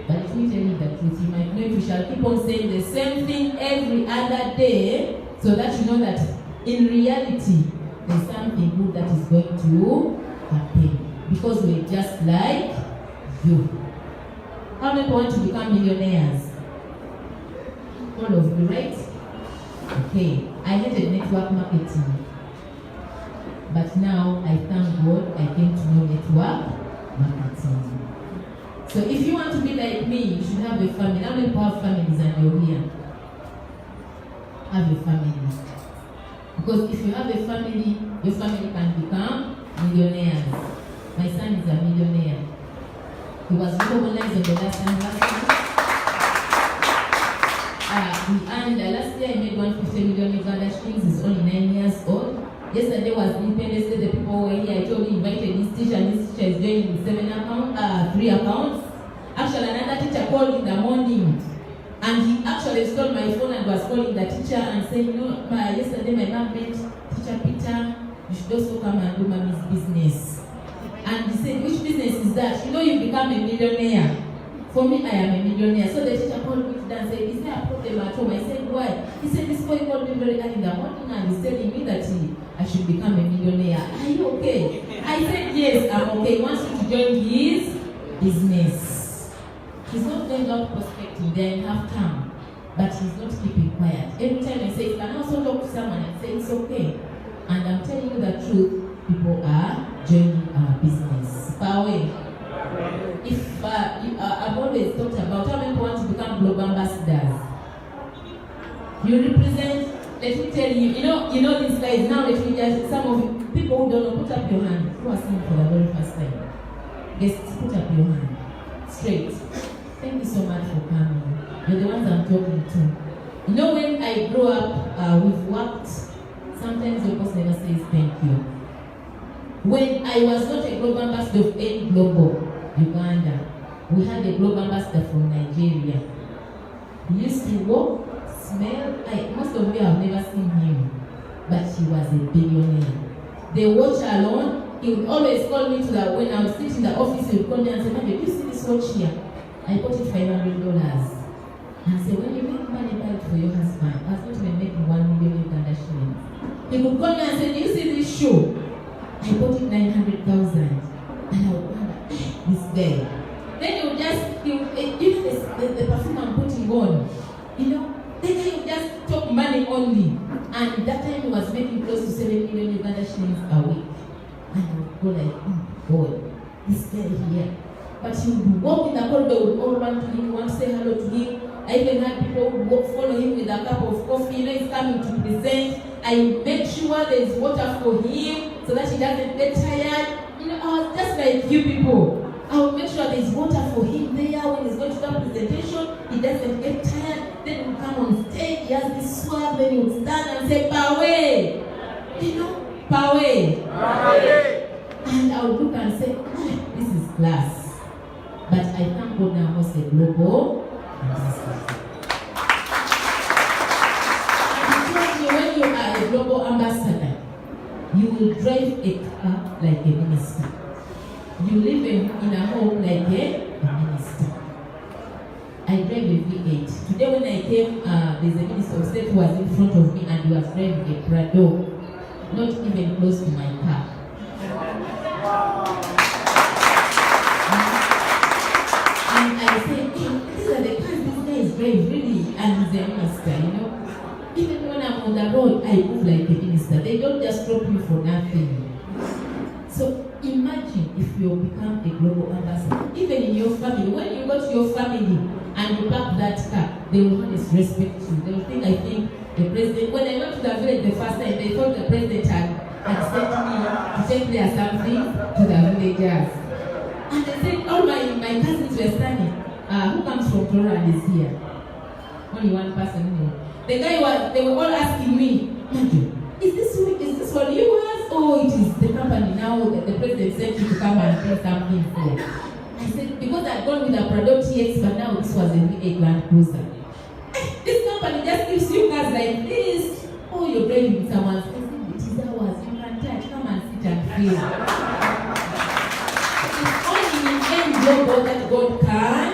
But let me tell you the truth. You might know it. We shall keep on saying the same thing every other day so that you know that in reality, there's something good that is going to happen. Because we're just like you. How many want to become millionaires? All of you, right? Okay. I hated network marketing. But now I thank God I came to know network marketing. So if you want to be like me, you should have a family. How many people have families and you're here? Have a family. Because if you have a family, your family can become millionaires. My son is a millionaire. He was recognized on the last anniversary. We earned, last year I made 150 million Uganda shillings. He's only 9 years old. Yesterday was Independence Day. The people were here. I told you, invited this teacher, and this teacher is doing 3 accounts. Actually, another teacher called in the morning, and he actually stole my phone and was calling the teacher and saying, you know, yesterday my mom met Teacher Peter, you should also come and do mommy's business. And he said, which business is that? You know, you become a millionaire. For me, I am a millionaire. So the teacher called me today and said, is there a problem at home? I said, why? He said, this boy called me very early in the morning and he's telling me that I should become a millionaire. Are you okay? I said, yes, I'm okay. He wants you to join his business. He's not going out prospecting, they're in half term, but he's not keeping quiet. Every time I say, you can also talk to someone and say, it's okay. And I'm telling you the truth, people are joining our business. Power. If I've always talked about how many want to become global ambassadors. You represent, let me tell you, you know these guys now, let me just, some of you, people who don't know, put up your hand, who are seeing for the very first time. Yes, put up your hand. Straight. Thank you so much for coming. You're the ones I'm talking to. You know, when I grew up, we've worked, sometimes your boss never says thank you. When I was not a global ambassador of any global, Uganda, we had a global ambassador from Nigeria. He used to walk, smell, most of you have never seen him, but he was a billionaire. The watch alone, he would always call me when I was sitting in the office, he would call me and say, "Mama, do you see this watch here? I bought it $500. And I said, when you make money, buy it for your husband. I was not even making 1 million Uganda shillings. He would call me and say, do you see this shoe? I bought it 900,000. And I would wonder, this guy. Then he would just, the perfume I'm putting on, then he would just talk money only. And that time he was making close to 7 million Uganda shillings a week. And I would go like, oh God, this guy here. But he would walk in the corridor, would all run to him, want to say hello to him. I even had people who would follow him with a cup of coffee. He's coming to present. I make sure there's water for him so that he doesn't get tired. I was just like you people. I would make sure there's water for him there when he's going to start presentation. He doesn't get tired. Then he would come on stage. He has this swag. Then he would stand and say, "Pawe." Pawe. And I would look and say, this is class. But I thank God now I'm a global ambassador. And trust me, when you are a global ambassador, you will drive a car like a minister. You live in a home like a minister. I drive a V8. Today when I came, there's a minister of state who was in front of me and he was driving a Prado, not even close to my car. And I said, these are the cars this guy is driving, really, and he's a minister, Even when I'm on the road, I move like a minister. They don't just stop you for nothing. So imagine if you become a global ambassador, even in your family. When you go to your family and you park that car, they will always respect you. They will think, I think, the president, when I went to the village the first time, they thought the president had sent me to take their something to the villagers. And they said, all my cousins were standing. Who comes from Torah and is here? Only one person. The guy they were all asking me, is this what you was? Oh, it is the company now that the president sent you to come and do something for. I said, because I'd gone with a Prado TX, but now this was a V8 Land Cruiser. This company just gives you cars like this. Oh, you're driving someone's car. It is ours. You can touch. Come and sit and feel. It's only in any global that God can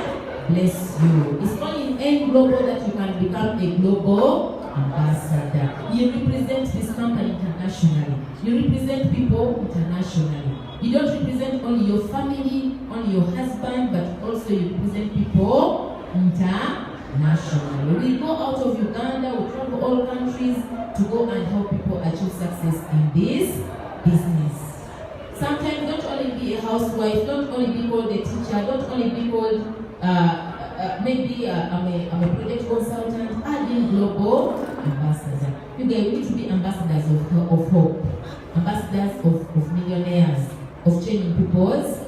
bless you. It's only in any global that you can become a global ambassador. You represent this company internationally. You represent people internationally. You don't represent only your family, only your husband, but also you represent people internationally. We go out of Uganda, we travel all countries to go and help people achieve success in this business. Sometimes don't only be a housewife, don't only be called a teacher, don't only be called maybe I'm a project consultant. Add in global ambassador. You guys need to be ambassadors of hope, ambassadors of millionaires, of changing people's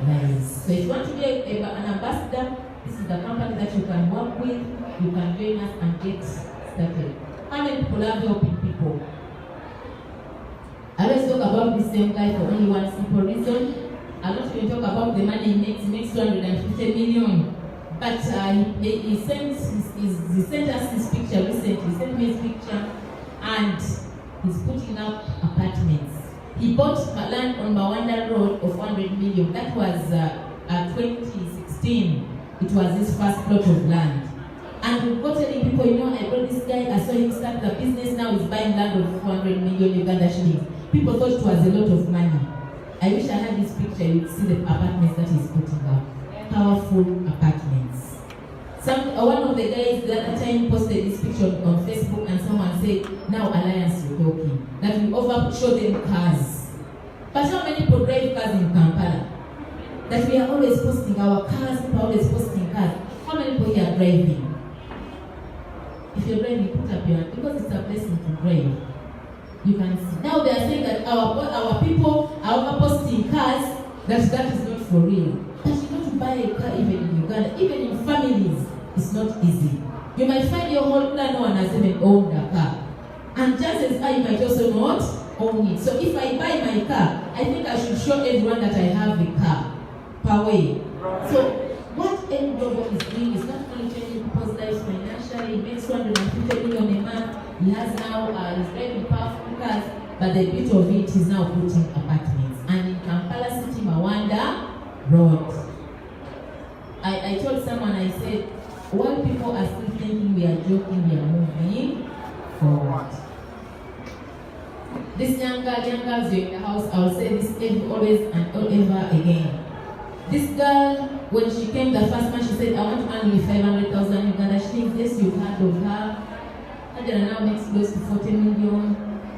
lives. So if you want to be an ambassador, this is the company that you can work with. You can join us and get started. How many people are helping people? I always talk about this same guy for only one simple reason. I'm not going to talk about the money he makes 250 million. But he sent us his picture recently. He sent me his picture and he's putting up apartments. He bought land on Manguerra Road of 100 million. That was 2016. It was his first plot of land. And we've got telling people, you know, I brought this guy, I saw him start the business, now he's buying land of 400 million Uganda shillings. People thought it was a lot of money. I wish I had this picture, you'd see the apartments that he's putting up. Powerful apartments. One of the guys the other time posted this picture on Facebook and someone said, now Alliance you're talking, that we show them cars. But how many people drive cars in Kampala? That we are always posting our cars, people are always posting cars. How many people here are driving? If you're driving, put up your hand, because it's a blessing to drive. You can see. Now they are saying that our people are posting cars, that is not for real. But you know, to buy a car even in Uganda, even in families, it's not easy. You might find your whole plan no one has even owned a car. And chances are you might also not own it. So if I buy my car, I think I should show everyone that I have a car per way. So what Global is doing is not only changing people's lives financially. He makes 250 million a month. He has now he's driving powerful cars, but the beauty of it is now putting apartments. And in Kampala City, Manguerra Road. I told someone, I said, while people are still thinking we are joking, we are moving forward. This young girls are in the house, I'll say this always and ever again. This girl, when she came the first month, she said, I want to earn only 500,000 Uganda shillings. Yes, you've heard of her. Hajara now makes close to 40 million.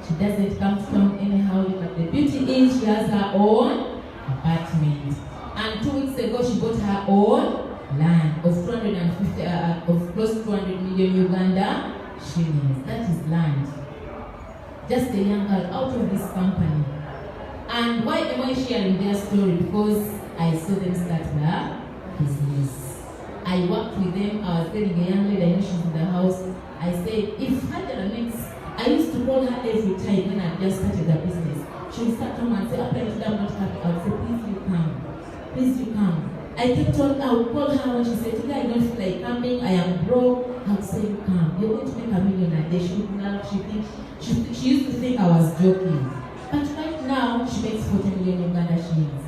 She doesn't come to town anyhow. But the beauty is she has her own apartment. And 2 weeks ago, she bought her own land of 250, of close to 200 million Uganda shillings. That is land. Just a young girl out of this company. And why am I sharing their story? Because I saw them start their business. I worked with them. I was telling a young lady, I know she's in the house. I said, if Hajara makes, I used to call her every time when I just started the business. She would start coming and say, apparently I'm not happy. I would say, please you come. Please you come. I kept on, I would call her when she said, today I don't feel like coming, I am broke. I would say, you come. You're going to make $1 million a day. She used to think I was joking. But right now, she makes 40 million Uganda shillings.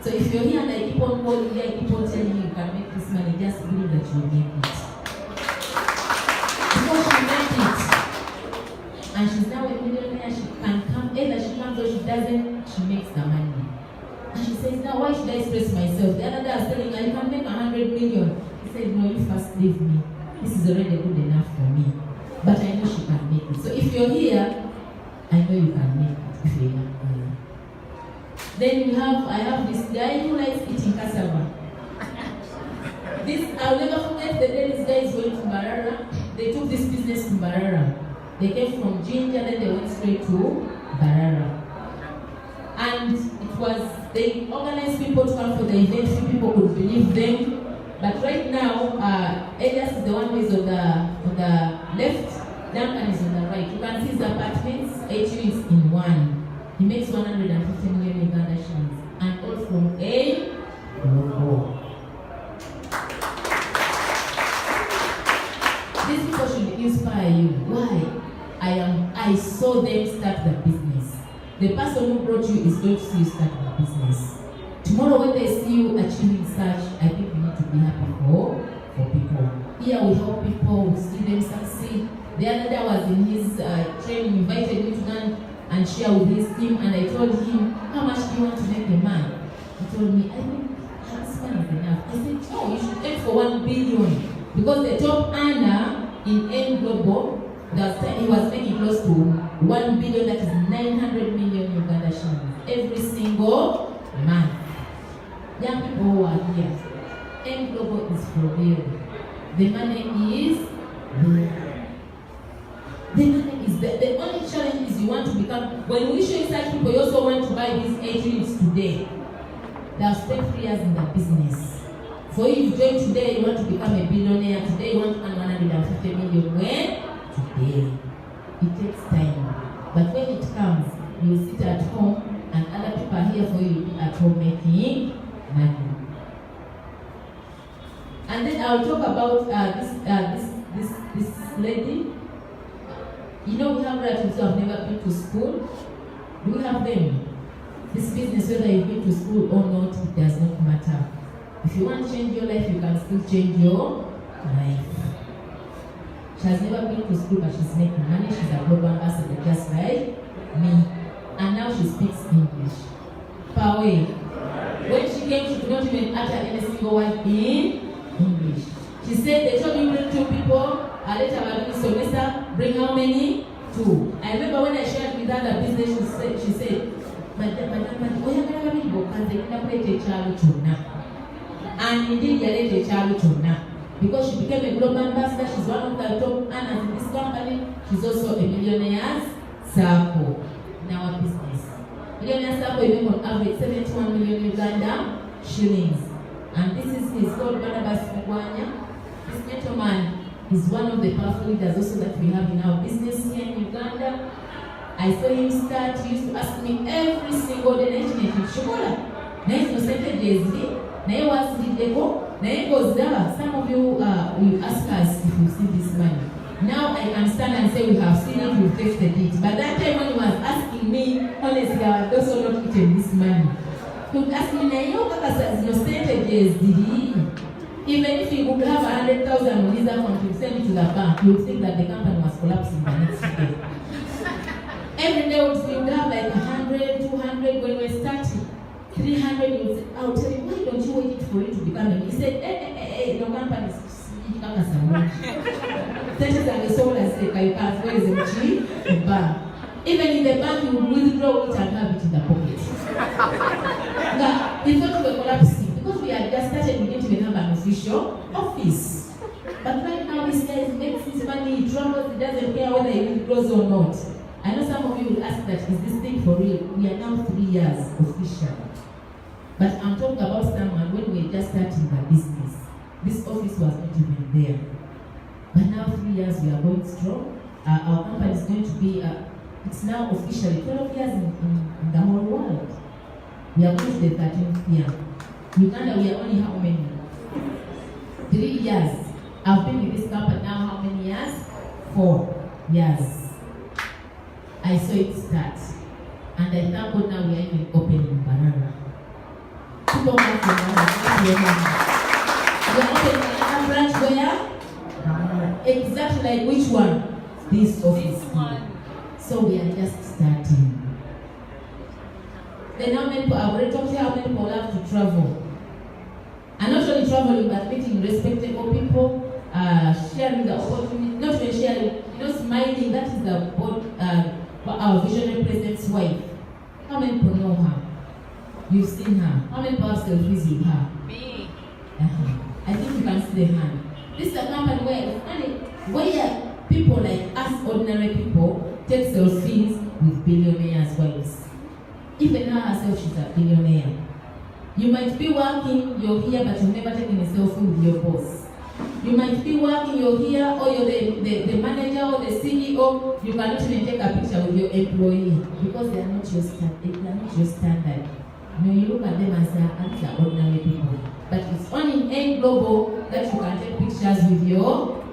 So if you're here and I keep on calling you, I keep on telling you you can make this money, just believe that you'll make it. Because she made it. And she's now a millionaire, she can come, either she comes or she doesn't, she makes the money. And she says, now why should I stress myself? The other day I was telling her, you can make 100 million. He said, no, you first leave me. This is already good enough for me. But I know she can make it. So if you're here, I know you can make it if you're here. Then I have this guy who likes eating cassava. I'll never forget the day these guys went to Barara. They took this business to Barara. They came from Ginger, then they went straight to Barara. And they organized people to come for the event, few people could believe them. But right now, Elias is the one who is on the left, Duncan is on the right. You can see his apartments, 8 units in one. He makes 150 million Uganda shillings, and all from A to O. These people should inspire you. Why? I saw them start the business. The person who brought you is going to see you start the business. Tomorrow when they see you achieving such, I think we need to be happy for people. Here we help people, we see them succeed. The other day I was in his training, invited me to come and share with his team, and I told him, how how much do you want to make a month? He told me, I think this money is enough. I said, no, you should aim for 1 billion. Because the top earner in M Global, he was making close to 1 billion, that is 900 million Uganda shillings every single month. Young people who are here, M Global is for real. The money is there. The money is there. The only challenge is you want to become, when we show such people, you also want to buy these 8 units today. They have spent 3 years in the business. For you to join today, you want to become a billionaire. Today, you want to earn 150 million. When? Today. It takes time. But when it comes, you sit at home and other people are here for you at home making money. And then I'll talk about this lady. You know, we have relatives who have never been to school. Do we have them? This business, whether you've been to school or not, it does not matter. If you want to change your life, you can still change your life. She has never been to school, but she's making money. She's a global ambassador, just like me. And now she speaks English. Per way. When she came, she could not even utter any single word in English. She said, they told me bring 2 people. I later about this semester, bring how many? 2. I remember when I shared with her the business, she said, Madam, and indeed, Yalete Chalu Chona. Because she became a global ambassador, she's one of the top earners in this company. She's also a millionaire's circle in our business. Millionaire circle, you make on average 71 million Uganda shillings. And this is his called Barnabas Mugwanya. This gentleman is one of the powerful leaders also that we have in our business here in Uganda. I saw him start. He used to ask me every single day, some of you will ask us if you see this money. Now I can stand and say we have seen it, we've tasted it. But that time when he was asking me, honestly, I was also not eating this money. He would ask me, even if he would have 100,000 on his account, he would send it to the bank, he would think that the company was collapsing the next day. Every day we would have like 100, 200, when we started, 300, he would say, I'll tell you, why don't you wait for it to become a... He said, the company is... Even in the bank, you would withdraw it and have it in the pocket. Now, it's not we were collapsing. Because we had just started, we didn't even have an official office. But right now, this guy makes his money, he travels, he doesn't care whether he withdraws or not. I know some of you will ask that, is this thing for real? We are now 3 years official. But I'm talking about someone when we were just starting the business. This office was not even there. But now 3 years we are going strong. Our company is going to be, it's now officially 12 years in the whole world. We are going to the 13th year. Uganda, we are only how many? 3 years. I've been with this company now how many years? 4 years. I saw it start. And I thank God now we are even opening Banana. People want to know. We are opening another branch where? Exactly like which one? This office. So we are just starting. Then how many people, I've already talked to you how many people have to travel. And not only traveling, but meeting respectable people, sharing the opportunity, not even sharing, smiling. That is our visionary president's wife. How many people know her? You've seen her. How many people have selfies with her? Me. I think you can see the hand. This is a company where people like us, ordinary people, take selfies with billionaires' wives. Even her herself, she's a billionaire. You might be working, you're here, but you've never taken a selfie with your boss. You might be working, you're here, or you're the manager or the CEO, you cannot even take a picture with your employee because they are not your standard. You look at them and say, these are ordinary people. But it's only in Global that you can take pictures with your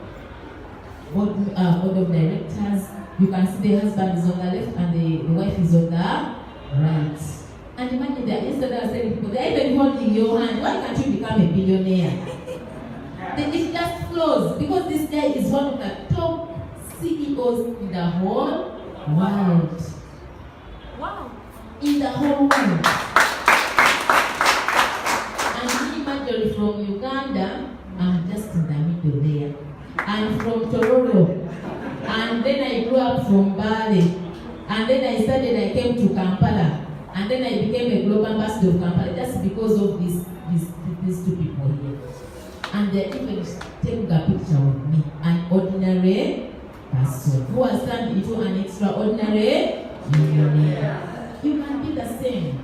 board of directors. You can see the husband is on the left and the wife is on the right. And imagine that instead of saying people, they're even holding your hand. Why can't you become a billionaire? It just flows because this guy is one of the top CEOs in the whole world. Wow. in the whole world. And me, Marjorie from Uganda, I'm just in the middle there. I'm from Toronto. And then I grew up from Bali. And then I came to Kampala. And then I became a global ambassador of Kampala just because of these two people here. And they even taking a picture with me. An ordinary person who has turned into an extraordinary millionaire. You can be the same.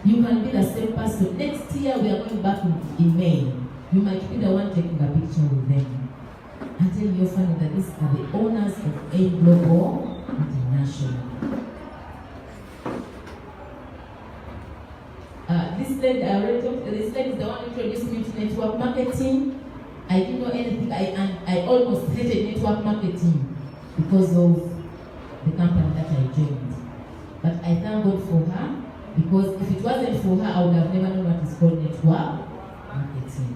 You can be the same person. Next year we are going back in May. You might be the one taking a picture with them. I tell your family that these are the owners of A Global International. This lady, I already talked. This lady is the one who introduced me to network marketing. I didn't know anything. I almost hated network marketing because of the company that I joined. But I thank God for her, because if it wasn't for her, I would have never known what is called network marketing.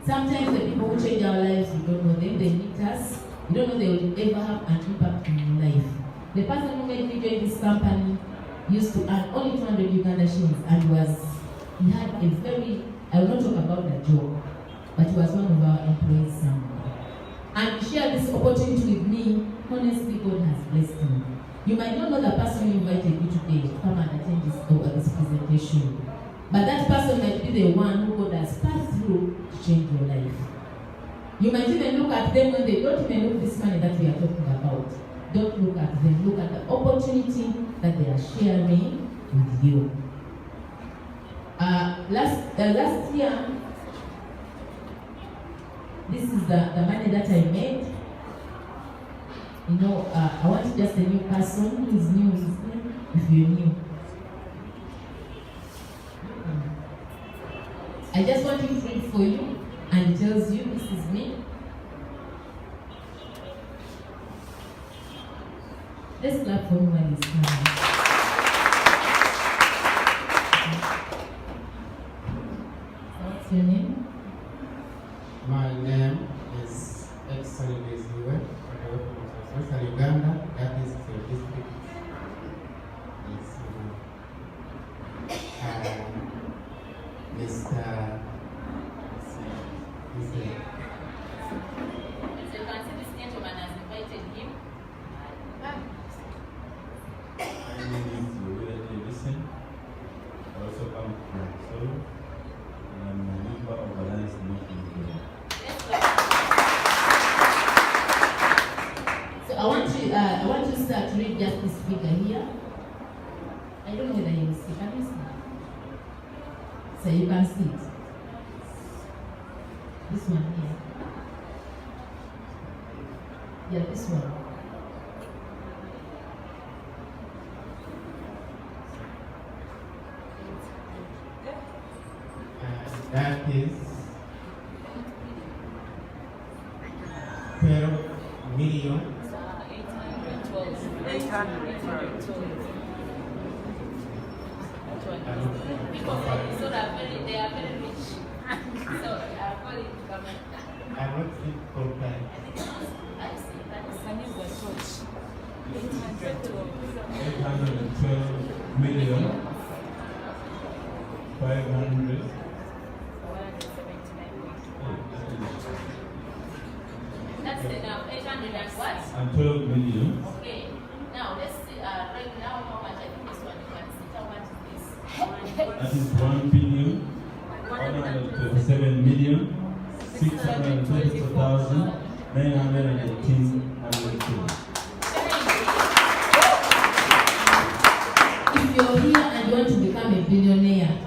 Sometimes the people who change our lives, we don't know them, they meet us, we don't know they will ever have an impact in your life. The person who made me join this company used to earn only 200 Uganda shillings and he had a very, I will not talk about the job, but he was one of our employees somewhere. And he shared this opportunity with me. Honestly, God has blessed me. You might not know the person who invited you today to come and attend this presentation. But that person might be the one who God has passed through to change your life. You might even look at them when they don't even look this money that we are talking about. Don't look at them. Look at the opportunity that they are sharing with you. Last year, this is the money that I made. You know, I want just a new person who is new if you're new. I just want to read for you, and it tells you this is me. Let's clap for me when it's coming. What's your name? My name is Edson Leziwe, from Uganda. That is the district. Mr. So you can see this gentleman has invited him. My name is Louis Davidson. I also come from Solo, and I'm a member of Alliance Movement. So I want to start to read just this figure here. I don't know whether you will see. Can you see? So you can see it. This one here. Yeah, this one. That is 12 million. 812. People from Soda they are very rich. So I call it government. I wrote it full time. I see that is a torch. 812 million 500. That's enough. 800 and what? And 12 million. Okay. Now let's see. Right now, how much? I think this one you can see. How much is this? That is 1 billion 127 million 624,918. If you're here and you want to become a billionaire,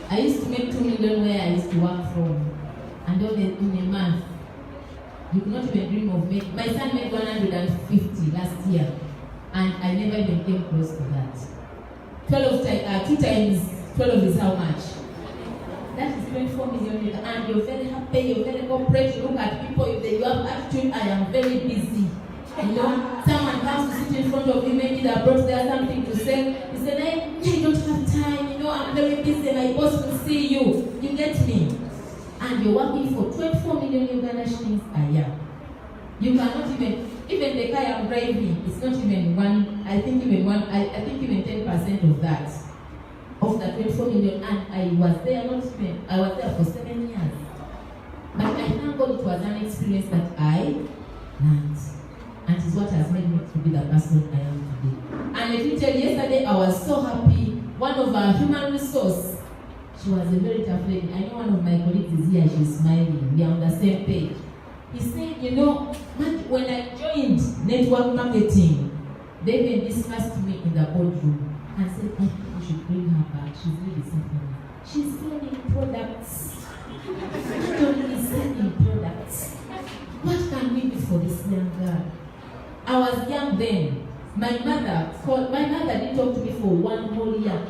I used to make 2 million where I used to work from, and in a month, you could not even dream of making. My son made 150 last year, and I never even came close to that. 2 times 12 is how much? That is 24 million, and you're very happy, you're very corporate, you look at people, you have attitude, I am very busy. You know, someone comes to sit in front of you, maybe they brought there something to say, you say, I don't have time, you know, I'm very busy, my boss will see you. You get me? And you're working for 24 million Uganda shillings a year. You cannot even, Even the car I'm driving, it's not even I think even 10% of that. Of the 24 million, and I was there for 7 years. But I thank God it was an experience that I learned. And it's what has made me to be the person I am today. And let me tell you, yesterday I was so happy. One of our human resource, she was a very tough lady. I know one of my colleagues is here, she's smiling. We are on the same page. He said, when I joined network marketing, they even discussed me in the boardroom and said, I think we should bring her back. She's really suffering. She's selling products. Actually, selling products. What can we do for this young girl? I was young then. My mother didn't talk to me for 1 whole year.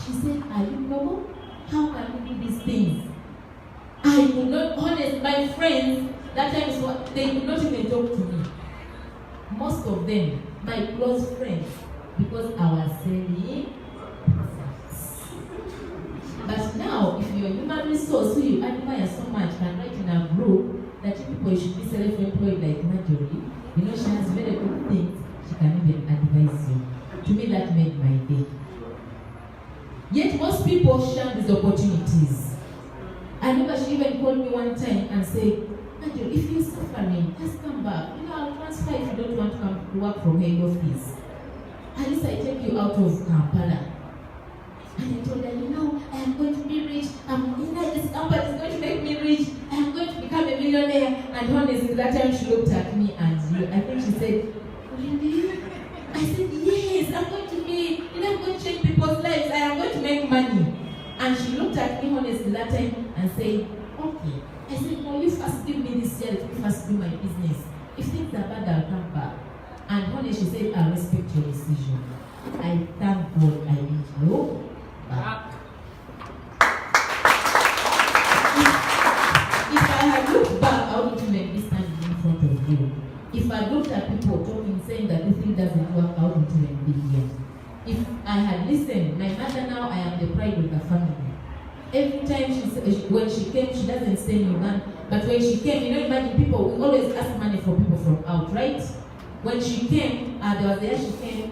She said, are you normal? How can we do these things? I could not, my friends, that time they could not even talk to me. Most of them, my close friends, because I was selling products. But now, if you're a human resource who you admire so much, can write in a group that you people should be self-employed like Marjorie, she has very good things, she can even advise you. To me, that made my day. Yet most people shun these opportunities. I remember she even called me one time and said, Marjorie, if you're suffering, just come back. I'll transfer if you don't want to come to work from head office. At least I take you out of Kampala. And I told her, I am going to be rich. This company is going to make me rich. I am going to become a millionaire. And honestly, that time she looked at me and I think she said, really? I said, yes, I'm going to change people's lives. I am going to make money. And she looked at me honestly that time and said, okay. I said, no, you first give me this year, let me first do my business. If things are bad, I'll come back. And honestly, she said, I respect your decision. I thank God I didn't go back. If I had looked back, I wouldn't even be standing in front of you. If I looked at people talking, saying that this thing doesn't work, I wouldn't even be here. If I had listened, my mother now, I am the pride of the family. Every time when she came, she doesn't say me man, but when she came, imagine people, we always ask money for people from out, right? When she came, there was the year she came,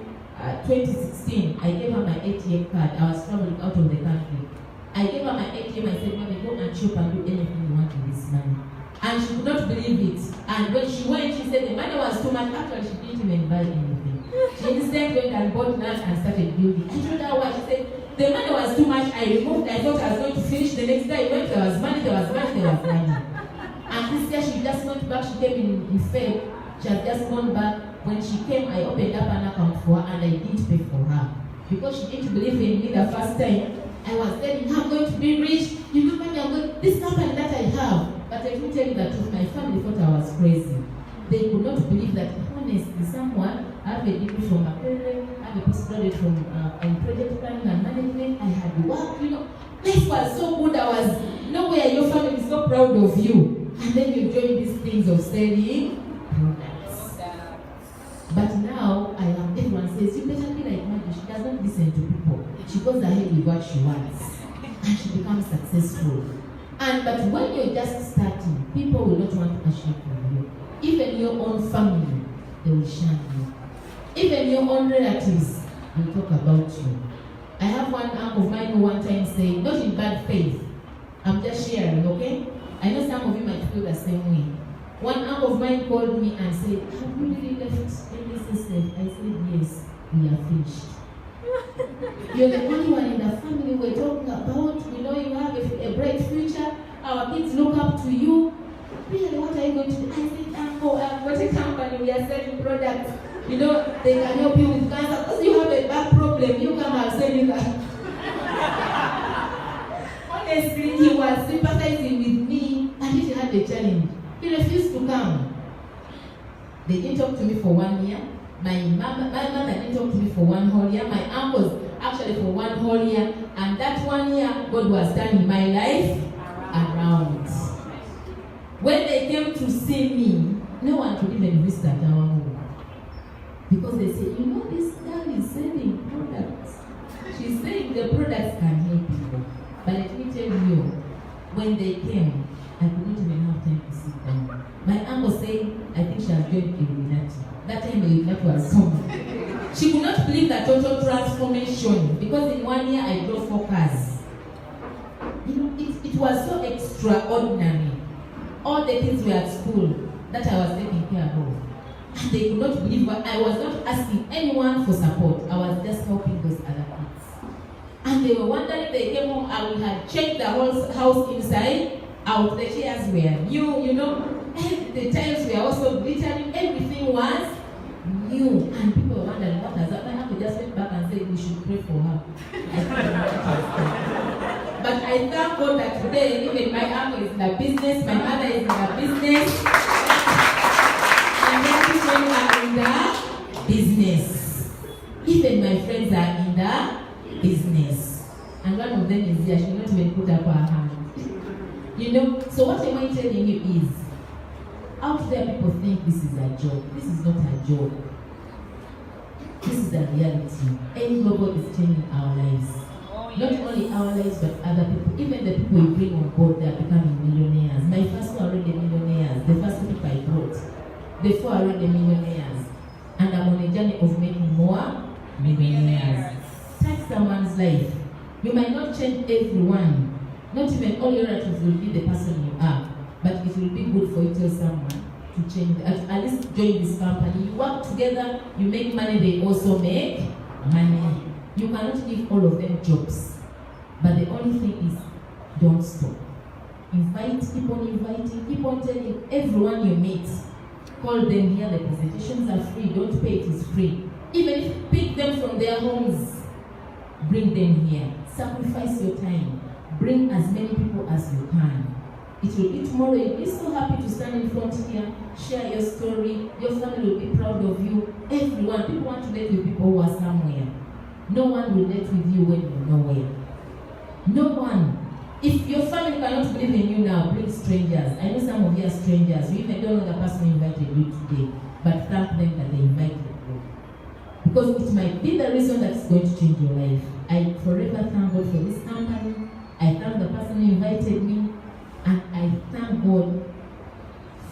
2016, I gave her my ATM card. I was traveling out of the country. I gave her my ATM, I said, Mommy, go and shop and do anything you want with this money. And she could not believe it. And when she went, she said the money was too much. Actually, she didn't even buy anything. She instead went and bought land and started building. I told her why. She said, the money was too much. I removed. I thought I was going to finish the next day. When there was money, there was money, there was money. And this year she just went back. She came in Feb. She has just gone back. When she came, I opened up an account for her and I didn't pay for her. Because she didn't believe in me the first time. I was telling her, I'm going to be rich. This company that I have. But I can tell you that my family thought I was crazy. They could not believe that, honestly, someone, I have a degree from Manguerra, I have a postgraduate from in project planning and management. I had work, life was so good. I was nowhere. Your family is so proud of you. And then you join these things of selling products. But now, everyone says, you better be like Maggie. She doesn't listen to people. She goes ahead with what she wants. And she becomes successful. But when you're just starting, people will not want to associate with you. Even your own family, they will shun you. Even your own relatives will talk about you. I have one uncle of mine who one time said, not in bad faith, I'm just sharing, okay? I know some of you might feel the same way. One uncle of mine called me and said, have you really left NSSF? I said, yes, we are finished. You're the only one in the family we're talking about. We know you have a bright future. Our kids look up to you. Really, what are you going to do? I said, Uncle, I've got a company. We are selling products. They can help you with cancer. Because you have a back problem, you come and sell it. Honestly, he was sympathizing with me and he had a challenge. He refused to come. They didn't talk to me for 1 year. My mother didn't talk to me for 1 whole year. My uncles actually for 1 whole year. And that 1 year, God was turning my life around. When they came to see me, no one could even visit our home. Because they say, this girl is selling products. She's saying the products can help people. But let me tell you, when they came, I could not even have time to sit down. My uncle said, I think she has joined Illuminati. That time that was someone. She could not believe the total transformation because in 1 year I drove 4 cars. You know, it was so extraordinary. All the kids were at school that I was taking care of. And they could not believe what I was not asking anyone for support. I was just helping those other kids. And they were wondering, they came home and we had checked the whole house inside out. The chairs were new, you know, and the tiles were also glittering. Everything was new. And people were wondering what has happened. I just went back and said we should pray for her. But I thank God that today, even my uncle is in the business, my mother is in the business, and many people are in the business. Even my friends are in the business. And one of them is here, she will not even put up her hand. You know, so what am I telling you is, out there people think this is a job. This is not a job. This is a reality. Any global is changing our lives. Not only our lives, but other people. Even the people we bring on board, they are becoming millionaires. My first four are already millionaires. The first people I brought, the 4 are already millionaires. And I'm on a journey of making more millionaires. Touch someone's life. You might not change everyone. Not even all your relatives will be the person you are. But it will be good for you to tell someone to change. At least join this company. You work together, you make money, they also make money. You cannot give all of them jobs. But the only thing is, don't stop. Invite, keep on inviting, keep on telling everyone you meet. Call them here, the presentations are free, don't pay, it is free. Even if you pick them from their homes, bring them here. Sacrifice your time. Bring as many people as you can. It will be tomorrow, you'll be so happy to stand in front here, share your story, your family will be proud of you. Everyone, people want to let you people who are somewhere. No one will let with you when you're nowhere. No one. If your family cannot believe in you now, bring strangers. I know some of you are strangers. You even don't know the person who invited you today. But thank them that they invited you. Because it might be the reason that's going to change your life. I forever thank God for this company. I thank the person who invited me. And I thank God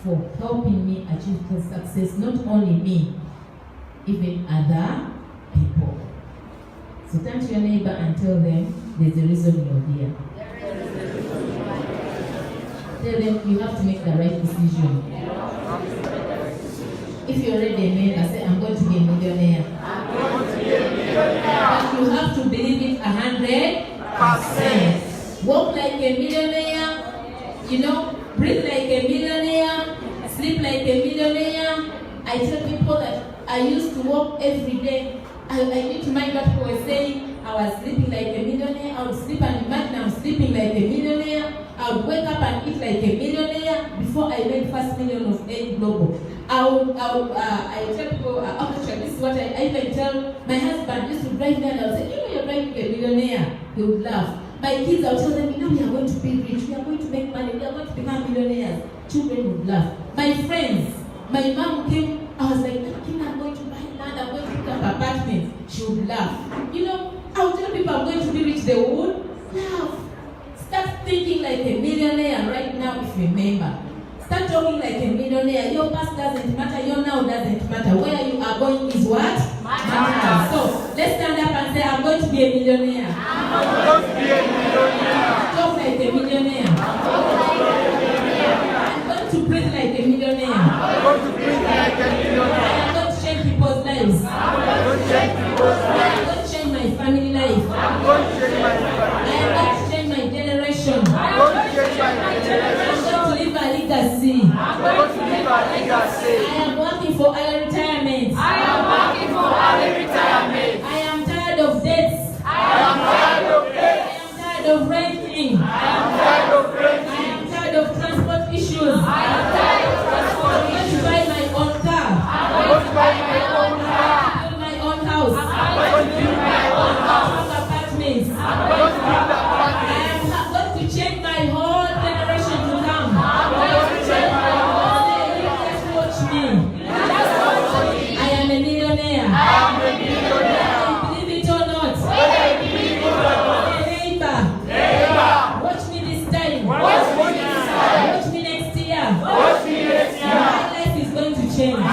for helping me achieve the success. Not only me, even other people. So turn to your neighbor and tell them there's a reason you're here. Tell them you have to make the right decision. If you're already a millionaire, say, I'm going to be a millionaire. But you have to believe it 100%. Walk like a millionaire, you know, breathe like a millionaire, sleep like a millionaire. I tell people that I used to walk every day. I need to mind what people were saying. I was sleeping like a millionaire. I would sleep and imagine I'm sleeping like a millionaire. I would wake up and eat like a millionaire before I made first million of A Global. I tell people, actually, this is what I even tell my husband. Used to drive me and I would say, you know, you're driving a millionaire. He would laugh. My kids, I would tell them, you know, we are going to be rich. We are going to make money. We are going to become millionaires. Children would laugh. My friends, my mom came. I was like, I'm going to buy land. I'm going to pick up apartments. She would laugh. You know, I would tell people I'm going to be rich. They would laugh. Start thinking like a millionaire right now if you remember. Start talking like a millionaire. Your past doesn't matter. Your now doesn't matter. Where you are going is what? Matters. So, let's stand up and say, I'm going to be a millionaire. I'm going to be a millionaire. Talk like a millionaire. I'm going to breathe like a millionaire. I'm going to breathe like a millionaire. I am going to change people's lives. I'm going to change people's I am lives. going to change my family life. I'm going to change my I family. am going to change my generation. I'm going to change my I'm generation. going to leave a legacy. I'm going to leave a legacy. I am working for early retirement. I am working for early retirement. I am tired of debts. I am tired of I debt. am tired of renting. I am tired of I renting. am tired of transport issues. I am tired of I'm transport going to issues. buy my own car. I'm going to buy my own car. Build my own house. I'm going to build my own house. Have apartments. I'm going to build I apartments. am going to change my whole generation to come. I'm going to change my home. Just watch me. Just watch me. I am a millionaire. I am a millionaire. Believe it or not. Whether I believe it or not. Neighbor, Neighbor, watch me this time. watch me this time. Watch me next year. Watch me next year. My life is going to change. My